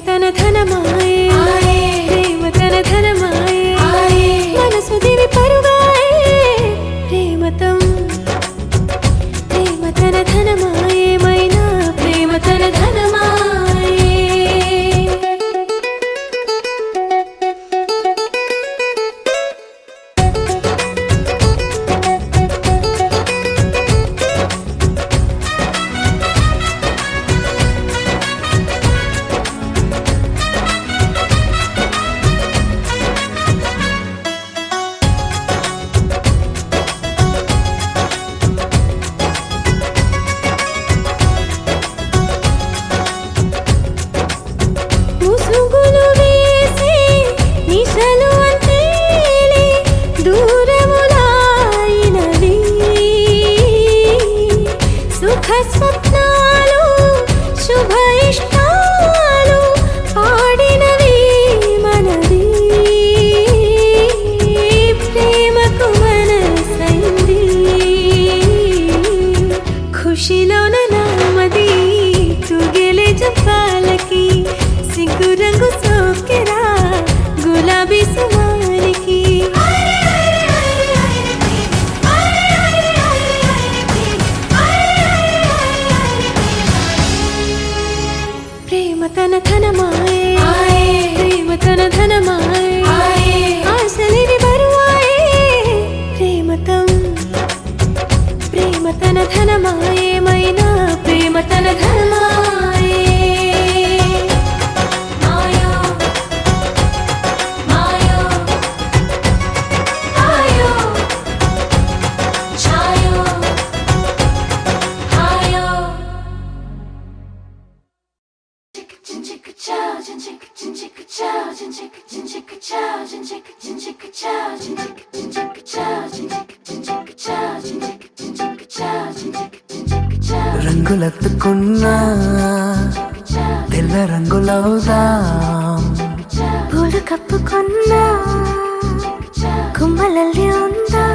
తన ధనమాయే ప్రేమ తన ధనమాయే మనసు దివి పరుగాయే ప్రేమ తన ధనమాయే మైనా ప్రేమ తన ధనమాయే ముసుగులు వేసి నిశలు అంతేలే దూరములాయినవి సుఖ స్వప్నాలు శుభ ఇష్టాలు పాడినవి మనవి ప్రేమకు మనసైంది ఖుషిలోన నామది తుగెలే జపాలకి సిగ్గు రంగు సోకెరా గులాబీ సువానికి ప్రేమ తన ధనమాయే ప్రేమ తన ధనమాయే ఆశలివి బరువాయే ప్రేమ తన ధనమాయే మైనా ప్రేమ తన ధనమాయే మాయో మాయో ఆయో ఛాయో హాయో రంగులెత్తుకున్నా తెల్ల రంగులవుదాం పూలు కప్పుకున్నా కుమ్మలల్లి ఉందా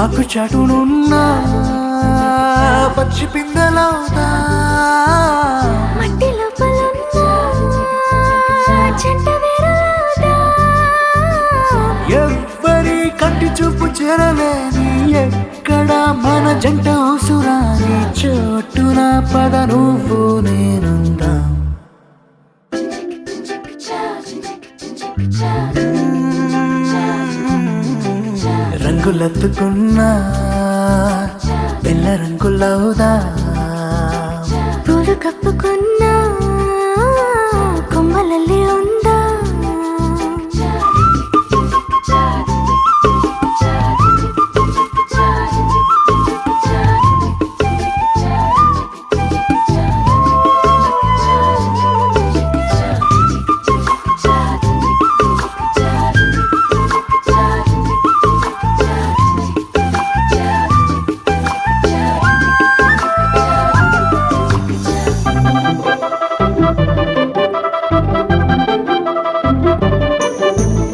ఆకు చాటునున్నా పచ్చి పిందెలవుదా మట్టి లోపలున్నా చెంట వేరులాదా ఎవ్వరి కంటి చూపు చేరలేని ఎక్కడ మన జంట అవసరాని చోటున పద నువ్వు నేనుందాం రంగులెత్తుకున్నా తెల్ల రంగులవుదా పూలు కప్పుకున్నా కొమ్మలల్లి ఉందా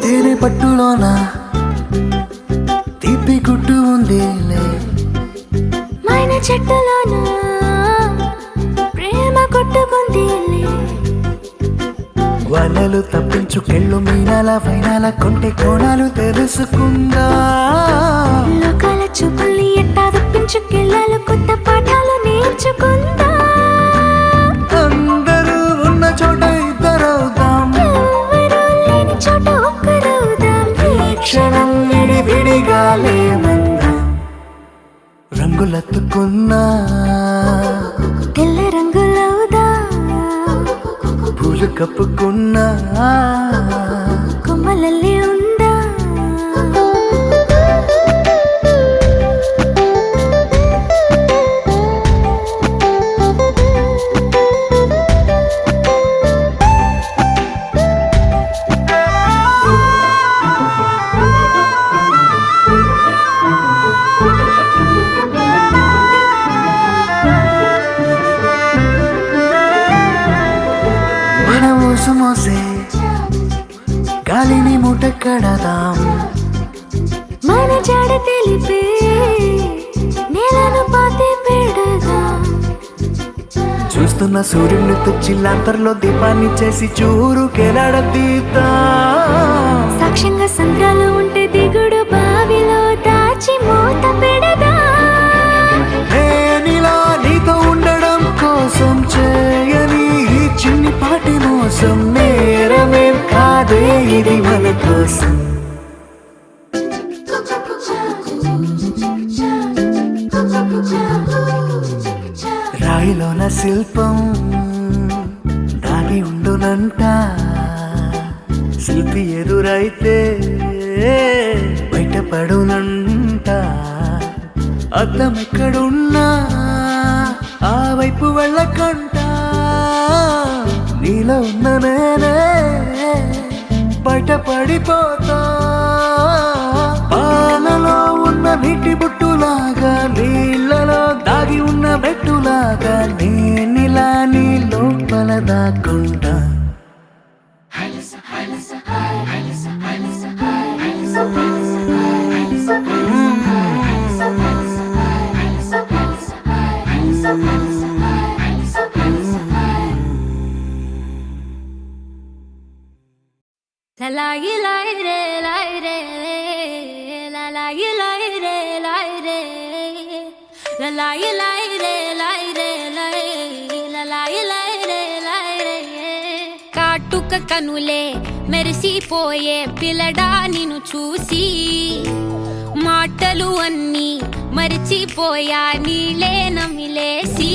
తేనె పట్టులోన తీపి గుట్టు ఉందిలే మైన చెట్టులోన ప్రేమ కొట్టుకుందిలే వలలు తప్పించుకెళ్ళు మీనాల ఫైనాల కొంటె కోణాలు తెలుసుకుందా లోకాల చూపుల్ని ఎట్టా తప్పించుకెళ్ళాలి కొత్త పాఠాలు నేర్చుకుందా అందరూ ఉన్న చోట ఇద్దరవుదాం ఎవరూ లేని చోట ఒక్కరవుదాం ఈ క్షణం విడివిడిగా లేమందాం రంగులెత్తుకున్నా తెల్ల రంగులవుదా పూలు కప్పుకున్నా కొమ్మలల్లి ఉందా మోసే గాలిని మూట కడదాం మన జాడ తెలిపే నేలను పాతి పెడదాం చూస్తే వస్తున్న సూర్యుని తెచ్చి లాంతర్లో దీపాన్ని చేసి చూరుకెలాడదీతా సాక్ష్యంగా సంద్రాలు ఉంటే దిగుడు బావిలో దాచి మూత పెడదా నేనిలా నీతో ఉండడం కోసం చేయని ఈ చిన్ని పాటి మోసం నేరమేం కాదే ఇది మన కోసం రాయిలోన శిల్పం దాగి ఉండునంట శిల్పి ఎదురైతే బయటపడునంట అద్దం ఎక్కడున్నా ఆ వైపు వెళ్ళకంట నీలో ఉన్న నేనే బయటపడిపోతా పాలలో ఉన్న నీటి బుట్టులాగా నీళ్ళలో దాగి ఉన్న బెట్టులాగా నేనిలా నీ లోపల దాక్కుంటా లాయి లాయి రే లాయి రే లాయి లాయి రే లాయి రే లాయి లాయి రే లాయి రే లాయి లాయి రే లాయి రే కాటుక కనులే మెరిసిపోయే పిల్లడా నిన్ను చూసి మాటలు అన్నీ మరిచిపోయా నీళ్ళే నమిలేసి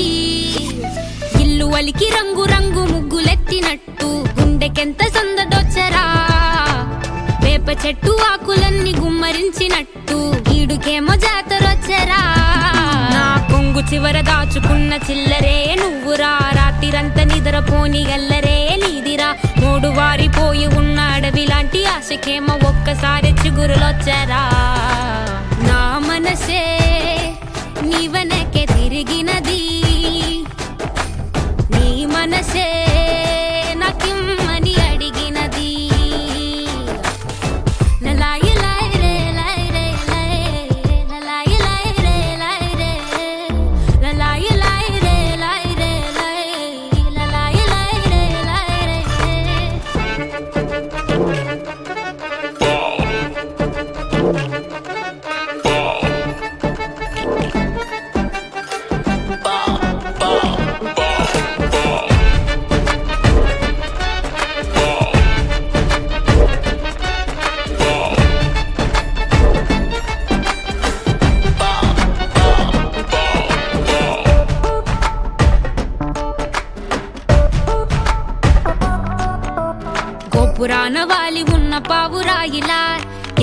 ఇల్లు వలికి రంగు రంగు ముగ్గులెత్తినట్టు గుండెకెంత సందడొచ్చరా వేప చెట్టు ఆకులన్నీ గుమ్మరించినట్టు ఈడుకేమో జాతరొచ్చరా నా కొంగు చివర దాచుకున్న చిల్లరే నువ్వురా రాత్రిరంతా నిద్రపోని గల్లరే నీదిరా మూడు వారిపోయి ఉన్న అడవి లాంటి ఆశకేమో ఒక్కసారి చిగురులొచ్చరా నా మనసే నీ వెనకే తిరిగినది నీ మనసే నాకిమ్మని అడిగినది లాయి లాయి రే లాయి రే లాయి లాయి రే లాయి రే లాయి లాయి రే లాయి రే లాయి లాయి రే లాయి రే గోపురాన వాలి ఉన్న పావురాయిలా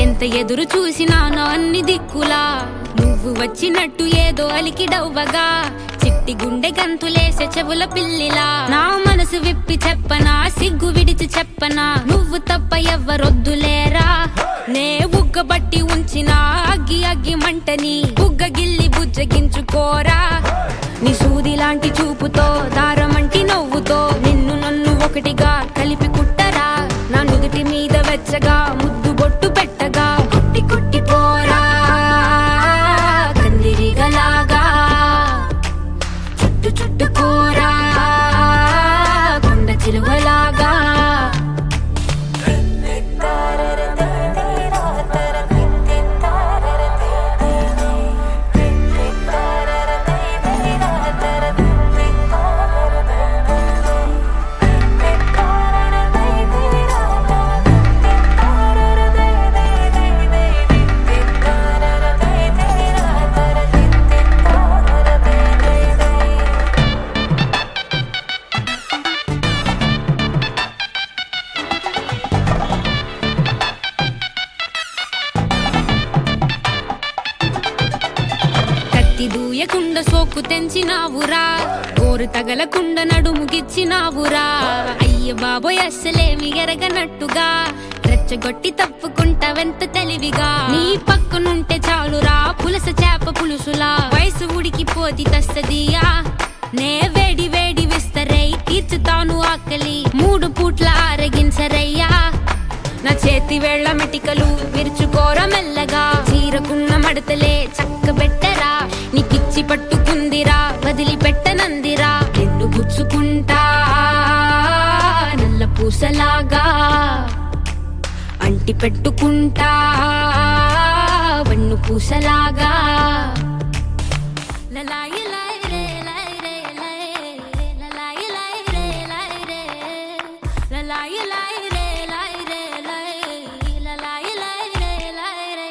ఎంత ఎదురు చూసినానో అన్ని దిక్కులా నువ్వు వచ్చినట్టు ఏదో అలికిడవ్వగా చిట్టి గుండె గంతులేసే చెవుల పిల్లిలా నా మనసు విప్పి చెప్పనా సిగ్గు విడిచి చెప్పనా నువ్వు తప్ప ఎవ్వరొద్దులేరా నే బుగ్గబట్టి ఉంచిన అగ్గి అగ్గి మంటని బుగ్గ గిల్లి బుజ్జగించుకోరా నీ సూది లాంటి చూపుతో దారమంటి నవ్వుతో నిన్ను నన్ను ఒకటిగా కలిపి కుట్టరా నా నుదుటి మీద వెచ్చగా ముద్దు బొట్టు పెట్టగా కొట్టి కొట్టి పోరా కందిరిగలాగా చుట్టు చుట్టుకోరా కొండ చిలువలాగా దూయకుండ సోకు తెంచినావురా గోరు తగలకుండ నడుముగిచ్చినావురా అయ్య బాబోయ్ అస్సలేమి ఎరగనట్టుగా రెచ్చగొట్టి తప్పుకుంటావెంత తెలివిగా నీ పక్కనుంటే చాలురా పులస చేప పులుసులా వయసు ఉడికిపోతి తస్తదియా నే వేడి వేడి విస్తరై తీర్చుతాను ఆకలి 3 పూట్ల ఆరగించరయ్యా నా చేతి వేళ్ల మెటికలు విరుచుకోర మెల్లగా చీరకున్న మడతలే చక్కబెట్టరా నీకిచ్చి పట్టుకుందిరా వదిలిపెట్టనందిరా నిన్ను గుచ్చుకు పూసలాగా అంటి పెట్టుకుంటా వన్ను పూసలాగా లలాయి లై రే లై రే లై లలాయి లై రే లై రే లలాయి లై రే లై రే లై లలాయి లై రే లై రే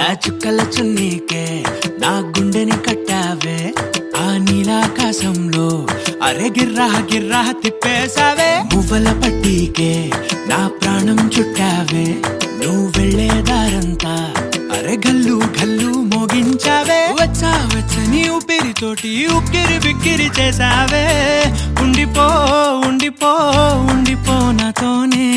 ఆ చుక్కల చున్నీకే నా గుండెని కట్టావే ఆ నీలాకాశంలో అరే గిర్రా గిర్రా తిప్పేశావే మువ్వల పట్టీకే నా ప్రాణం చుట్టావే నువ్వు వెళ్ళేదారంతా అరే గల్లు గల్లు మోగించావే వచ్చా వచ్చని ఊపిరితోటి ఉక్కిరి బిక్కిరి చేసావే ఉండిపో ఉండిపో ఉండిపో నాతోనే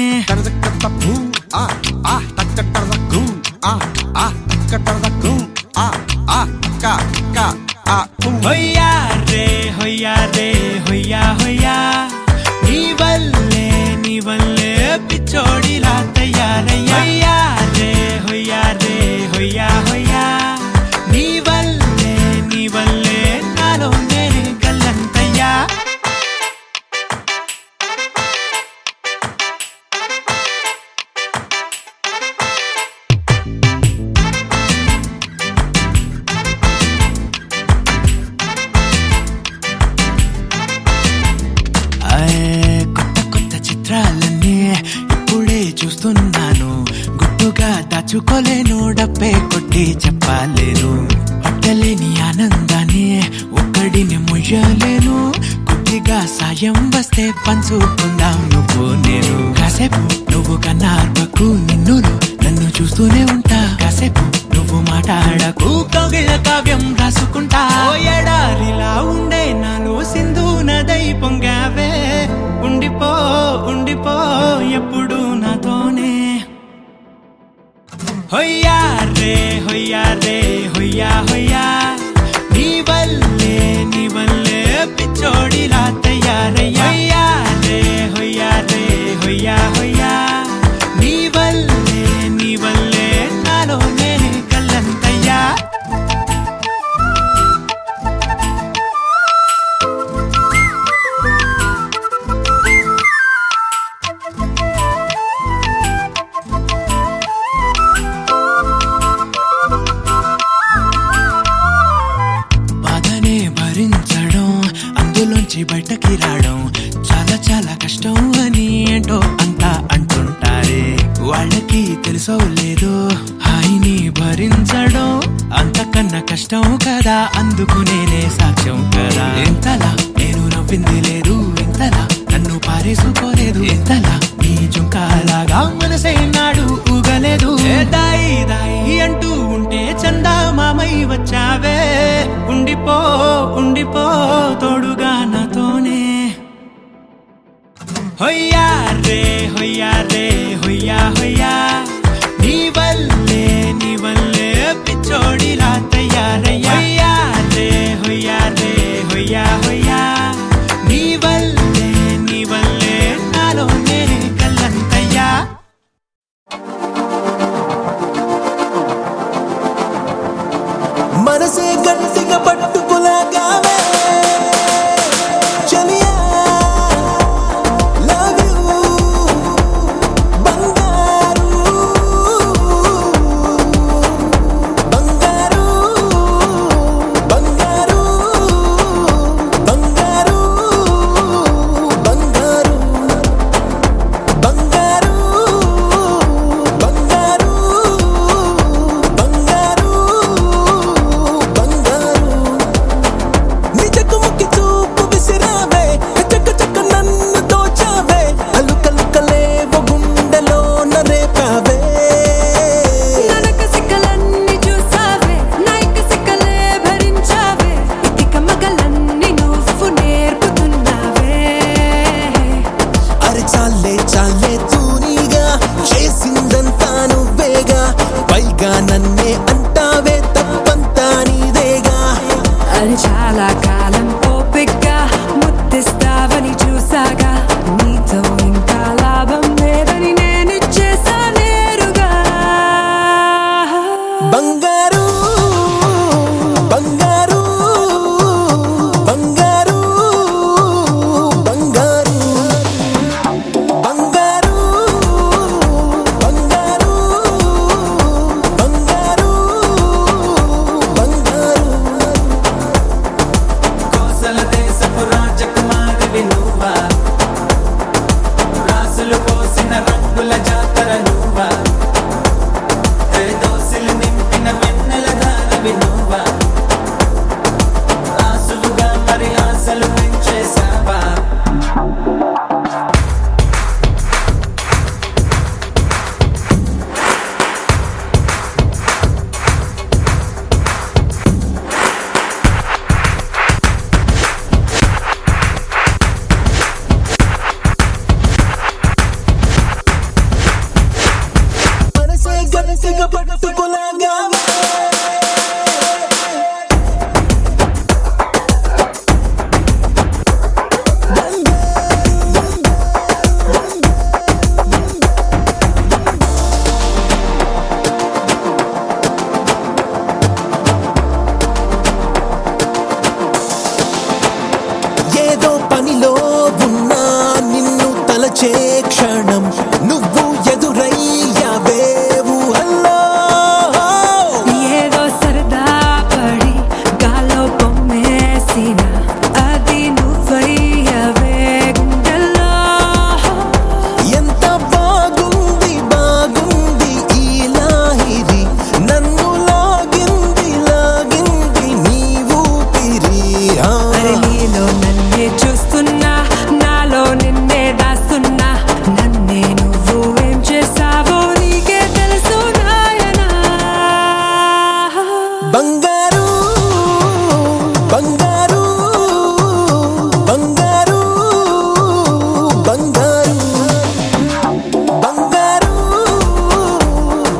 హొయ్యా రే హొయ్యా రే హొయ్యా హొయ్యా నీ వల్లే పిచ్చోడిలా తయారయ్యా హొయ్యా రే హొయ్యా హొయ్యా నీ వల్లే నాలో నేనే గల్లంతయ్యా కొత్త కొత్త చిత్రాలన్నీ ఇప్పుడే చూస్తున్నాను గుట్టుగా దాచుకోలేను డబ్బే కొట్టి చెప్పలేను పట్టలేని ఆనందాన్ని ఒక్కడిని ముయ్యలేను కొద్దిగా సాయం వస్తే పంచుకుందాం నువ్వు నేను కాసేపు నువ్వు కన్నార్పకు నిన్నులు నన్ను చూస్తూనే ఉంటా కాసేపు నువ్వు మాట్లాడకు కౌగిళ్ళ కావ్యం రాసుకుంటా ఓ ఎడారిలా ఉండే నాలో సింధు నదై పొంగావే ఉండిపో ఉండిపో ఎప్పుడు నాతోనే హొయ్యా రే హొయ్యా రే హొయ్యా హొయ్యా నీ వల్లే పిచ్చోడిలా తయారయ్యా హొయ్యా రే హొయ్యా హొయ్యా నీ వల్లే నాలో నేనే కల్లంతయ్యా బాధనే భరించడం అందులోంచి బయటకి రావడం చాలా చాలా కష్టం అని ఏంటో అంతా అంటుంటారే వాళ్ళకి తెలుసో లేదో హాయిని భరించడం అంతకన్నా కష్టం కదా అందుకు నేనే సాక్ష్యం కదా ఎంతలా నేను నవ్వింది లేదు ఎంతలా నన్ను పారేసుకోలేదు ఎంతలా నీ జుంకాలాగా మనసే నాడు ఊగలేదు దాయి దాయి అంటూ ఉంటే చందా మామై వచ్చావే ఉండిపో ఉండిపో తోడుగా నాతోనే హొయ్యా రే హొయ్యా రే హొయ్యా హొయ్యా నీ వల్లే పిచ్చోడిలా తయారయ్యా హొయ్యా రే హొయ్యా హొయ్యా నీ వల్లే నాలో నేనే కల్లంతయ్యా మనసే గట్టిగా పట్టుకులాగావే చలియా లవ్ గట్టిగా పట్టుకోలాగా ఏదో పనిలో ఉన్నా నిన్ను తలచే క్షణం నువ్వు ఎదురయ్యావే ఊహల్లో ఏదో సరదా పడి గాలో పొమ్మేసిన అది నువ్వయ్యవే గుండెల్లో ఎంత బాగుంది బాగుంది ఈ లాహిరి నన్ను లాగింది లాగింది నీ ఊపిరి అరే నీలో నన్నే చూస్తున్నా నాలో నిన్నే దాస్తున్నా నన్నే నువ్వు ఏం చేసావో నీకే తెలుసు నాయనా బంగారు బంగారు బంగారు బంగారు బంగారు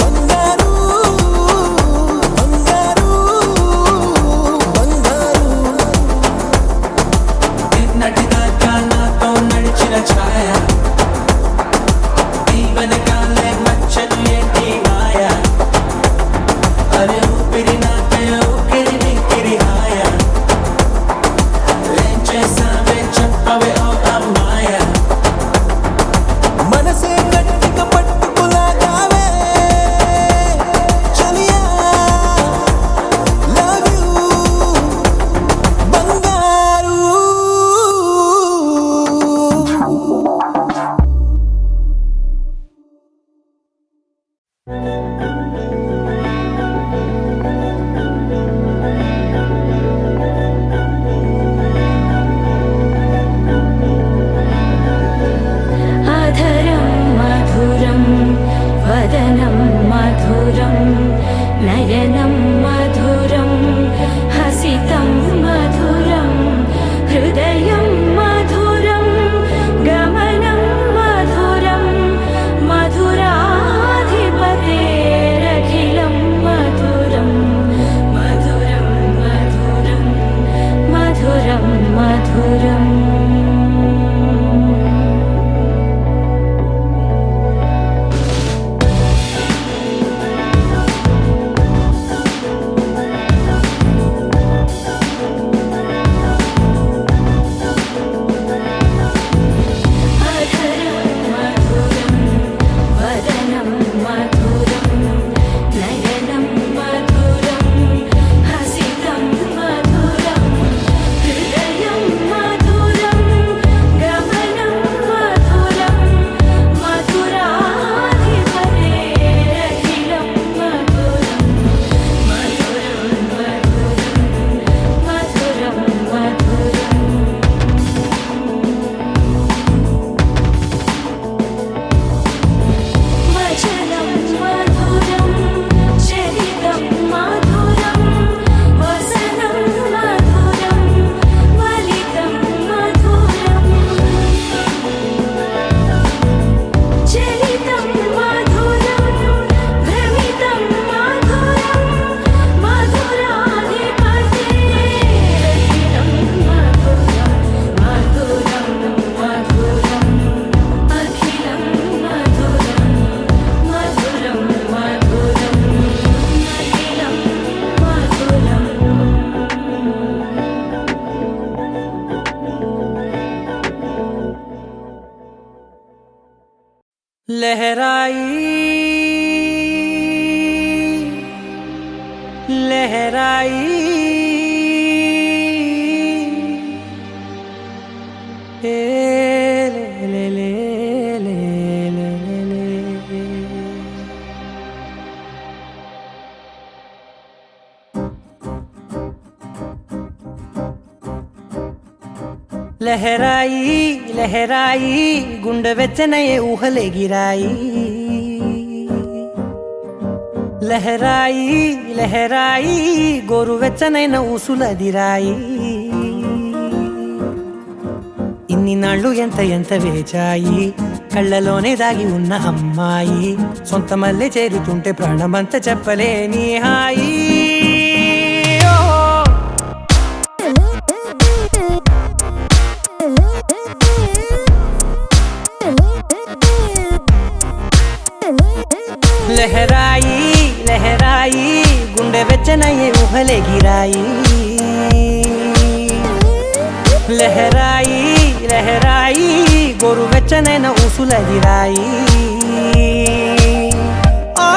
బంగారు బంగారు బంగారు నిన్నటిదాకా నాతో నడిచిన ఛాయ నీ వెనకాలే మచ్చలు ఏంటి మాయ అరే ఊపిరి నాకే ఊపిరి నీకిరి హాయ ఏం చేసావే చెప్పవే ఓ అమ్మాయ మనసే గట్టిగా పట్టుకోలాగావే చలియా లవ్ యూ బంగారు అధరం మధురం వదనం మధురం నయనం మధురం హసితం మధురం హృదయం మధురం గమనం మధురం మధురాధిపతేరఖిలం మధురం మధురం మధురం మధురం మధురం అధరం మధురం వదనం మధురం నయనం మధురం హసితం మధురం హృదయం మధురం గమనం మధురం మధురాధిపతేరఖిలం మధురం మధురం మధురం మధురం వచనం మధురం చరితం మధురం వసనం మధురం వలితం మధురం చరితం మధురం భ్రమితం మధురం మధురాధిపతేరఖిలం మధురం మధురం మధురం అఖిలం మధురం మధురం మధురం అఖిలం మధురం लहराई लहराई ए ले ले ले ले ले ले లహరాయి లహరాయి గుండె వెచ్చనయే ఊహలే గిరాయి లహరాయి లహరాయి గోరువెచ్చనైన ఊసులదిరాయి ఇన్ని నాళ్ళు ఎంత ఎంత వేచాయి కళ్ళలోనే దాగి ఉన్న అమ్మాయి సొంత మల్లె చేరుతుంటే ప్రాణమంతా చెప్పలేని హాయి ఓ. లహరాయి లహరాయి గుండె వెచ్చనయ్యే ఊహలే గిరాయి లహరాయి లహరాయి గోరు వెచ్చనైన ఊసులదిరాయి ఓ.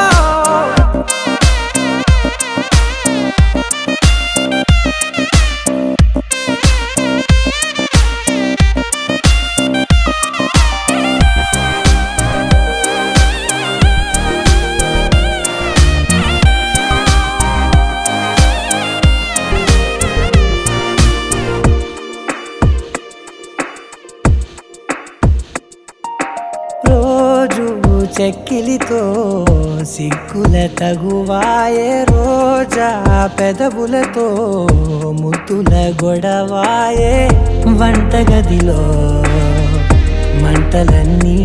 రోజు చెక్కిలితో సిగ్గుల తగువాయే రోజా పెదవులతో ముద్దుల గొడవాయే వంటగదిలో మంటలన్నీ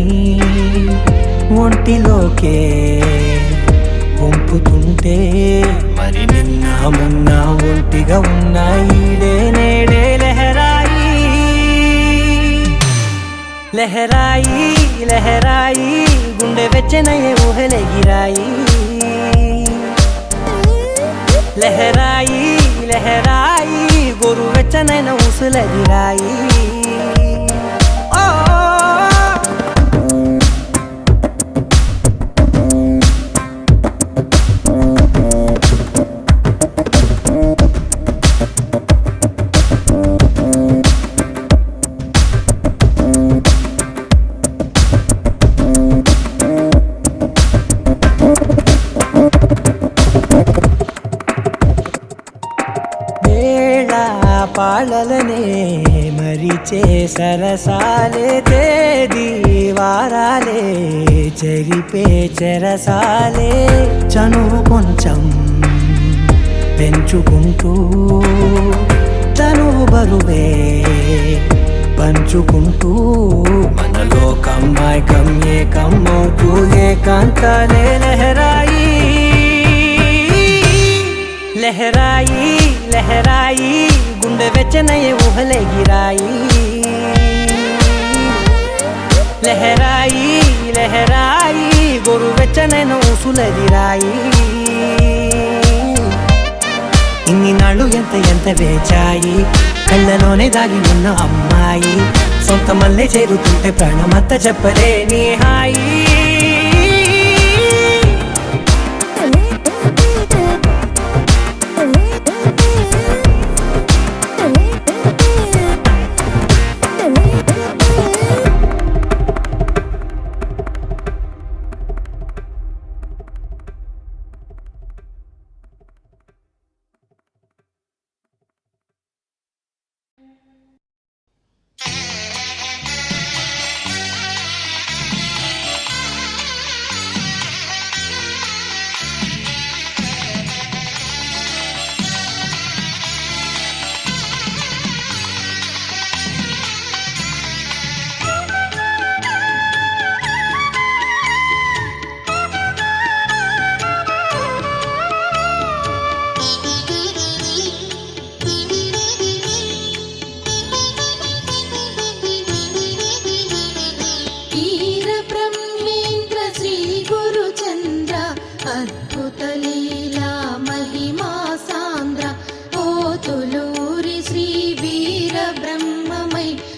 ఒంటిలోకే వంపుతుంటే మరి నిన్న మొన్న ఒంటిగా ఉన్నాయి నేడే లహరాయి లహరాయి లహరాయి గుండె వెచ్చనయ్యే ఊహలే గిరాయి లహరాయి లహరాయి గోరు వెచ్చనైన ఊసులదిరాయి ఓ. పాలలనే మరిచే సరసాలే తేదీ వారాలే చెరిపే చెరసాలే చనువు కొంచెం పెంచుకుంటూ తనువు బరువే పంచుకుంటూ మనలో కమ్మాయికం ఏకమవుతూ ఏకాంతాలే లహరాయి లహరాయి లహరాయి గుండె వెచ్చనయ్యే ఊహలే గిరాయి లహరాయి లహరాయి గోరు వెచ్చనైన ఊసులదిరాయి ఇన్ని నాళ్ళు ఎంత వేచాయి కళ్ళలోనే దాగి ఉన్న అమ్మాయి సొంత మల్లె చేరుతుంటే ప్రాణమంతా చెప్పలేని హాయి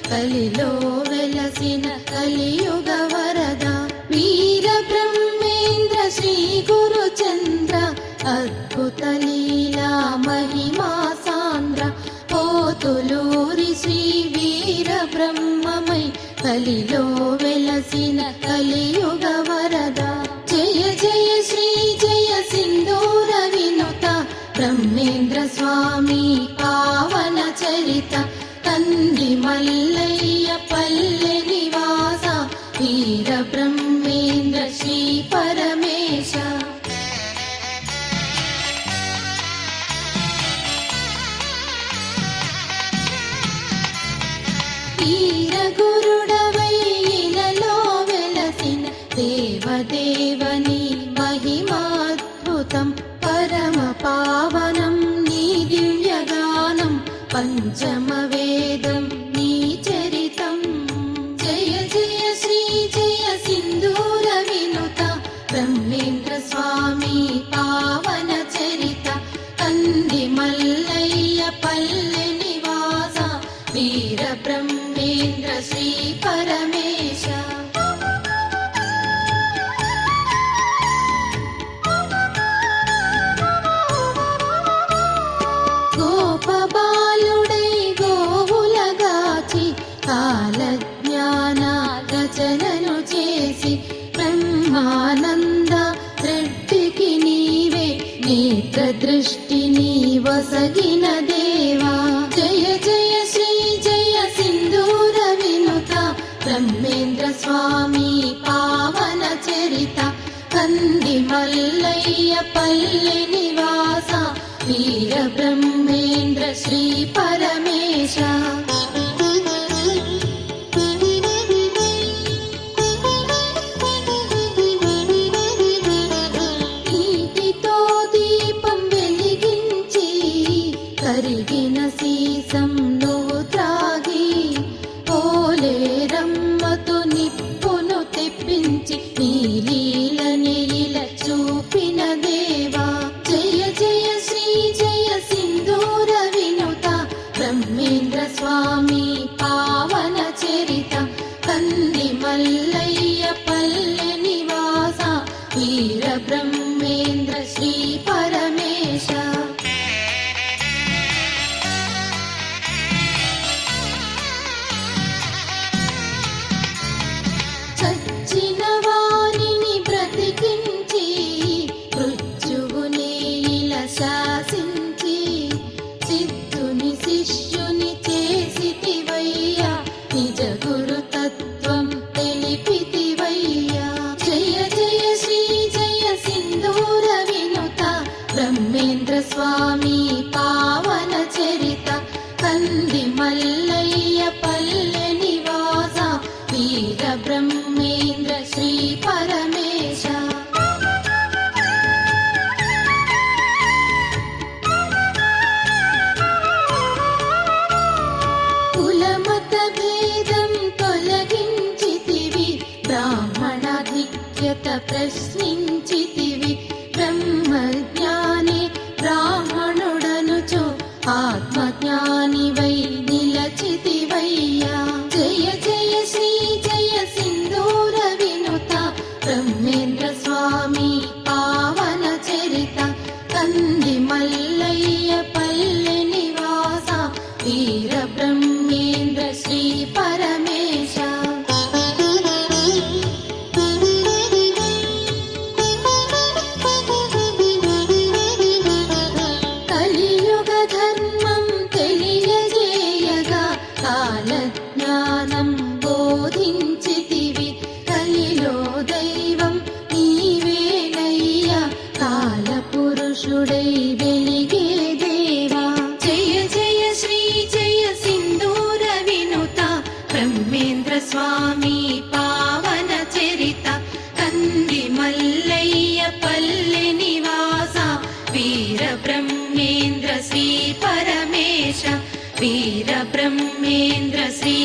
కలిలో వెలసిన కలియుగ వరద వీర బ్రహ్మేంద్ర శ్రీ గురు చంద్ర అద్భుత లీలా మహిమా సాంద్ర పోతులూరి శ్రీ వీర బ్రహ్మమై కలిలో వెలసిన కలియుగ వరద జయ జయ శ్రీ జయ సింధూర వినుత బ్రహ్మేంద్ర స్వామి పావన చరిత కంది మల్లయ్య పల్లె నివాస వీర బ్రహ్మేంద్ర శ్రీ పరమేశ వీర గురుడవై ఇలలో వెల నీ మహిమాద్భుతం పరమ పావనం నీ దివ్యగానం పంచమ వేదం నీ చరితం జయ జయ శ్రీ జయ సింధూర వినుత బ్రహ్మేంద్ర స్వామి పావన చరిత కంది మల్లయ్య పల్లె నివాస వీర బ్రహ్మేంద్ర శ్రీ పరమేశ గోపబాలుడై గోవులగాచి కాలజ్ఞాన రచనను చేసి బ్రహ్మానంద రెడ్డికి నీవే నేత్ర దృష్టిని వసగిన దేవా జయ జయ శ్రీ జయ సింధూర వినుత బ్రహ్మేంద్ర స్వామి పావన చరిత కంది మల్లయ్య పల్లె నివాస వీర బ్రహ్మేంద్ర శ్రీ పరమేశ నీటితో దీపం వెలిగించి కరిగిన సీసం నువ్వు త్రాగి పోలేరమ్మతో నిప్పును తెప్పించి నీ లీలని ఇలా చూపిన దేవా జయ జయ శ్రీ జయ సింధూర వినుత బ్రహ్మేంద్ర స్వామి పావన చరిత కంది మల్లయ్య పల్లె నివాస వీర బ్రహ్మేంద్ర శ్రీ పరమేశ చచ్చిన వారిని బ్రతికించి మృత్యువుని ఇలా శాసించి సిద్ధుని శిష్యుని చేసితివయ్యా నిజ గురు తత్వం తెలిపితివయ్యా జయ జయ శ్రీ జయ సింధూర వినుత బ్రహ్మేంద్ర స్వామి పావన చరిత కంది మల్లయ్య పల్లె నివాస వీర బ్రహ్మేంద్ర శ్రీ పరమేశ కులమత భేదం తొలగించితివి బ్రాహ్మణాధిక్యత ప్రశ్నించితివి బ్రహ్మజ్ఞాని బ్రాహ్మణుడనుచు ఆత్మజ్ఞానివై నిలచితివయ్యా జయ జయ శ్రీ జయ సింధూర వినుత బ్రహ్మేంద్ర స్వామి పావన చరిత కంది మల్లయ్య పల్లె నివాస వీర బ్రహ్మేంద్ర శ్రీ పరమేశ కలియుగ ధర్మం తెలియజేయగా కాలజ్ఞానం బోధించితివి కలిలో దైవం నీవేనయ్యా కాల పురుషుడై వెలిగే దేవా జయ జయ శ్రీ జయ సింధూర వినుత బ్రహ్మేంద్ర స్వామి పావన చరిత కంది మల్లయ్య పల్లె నివాస వీర బ్రహ్మేంద్ర శ్రీ పరమేశ వీర బ్రహ్మేంద్ర శ్రీ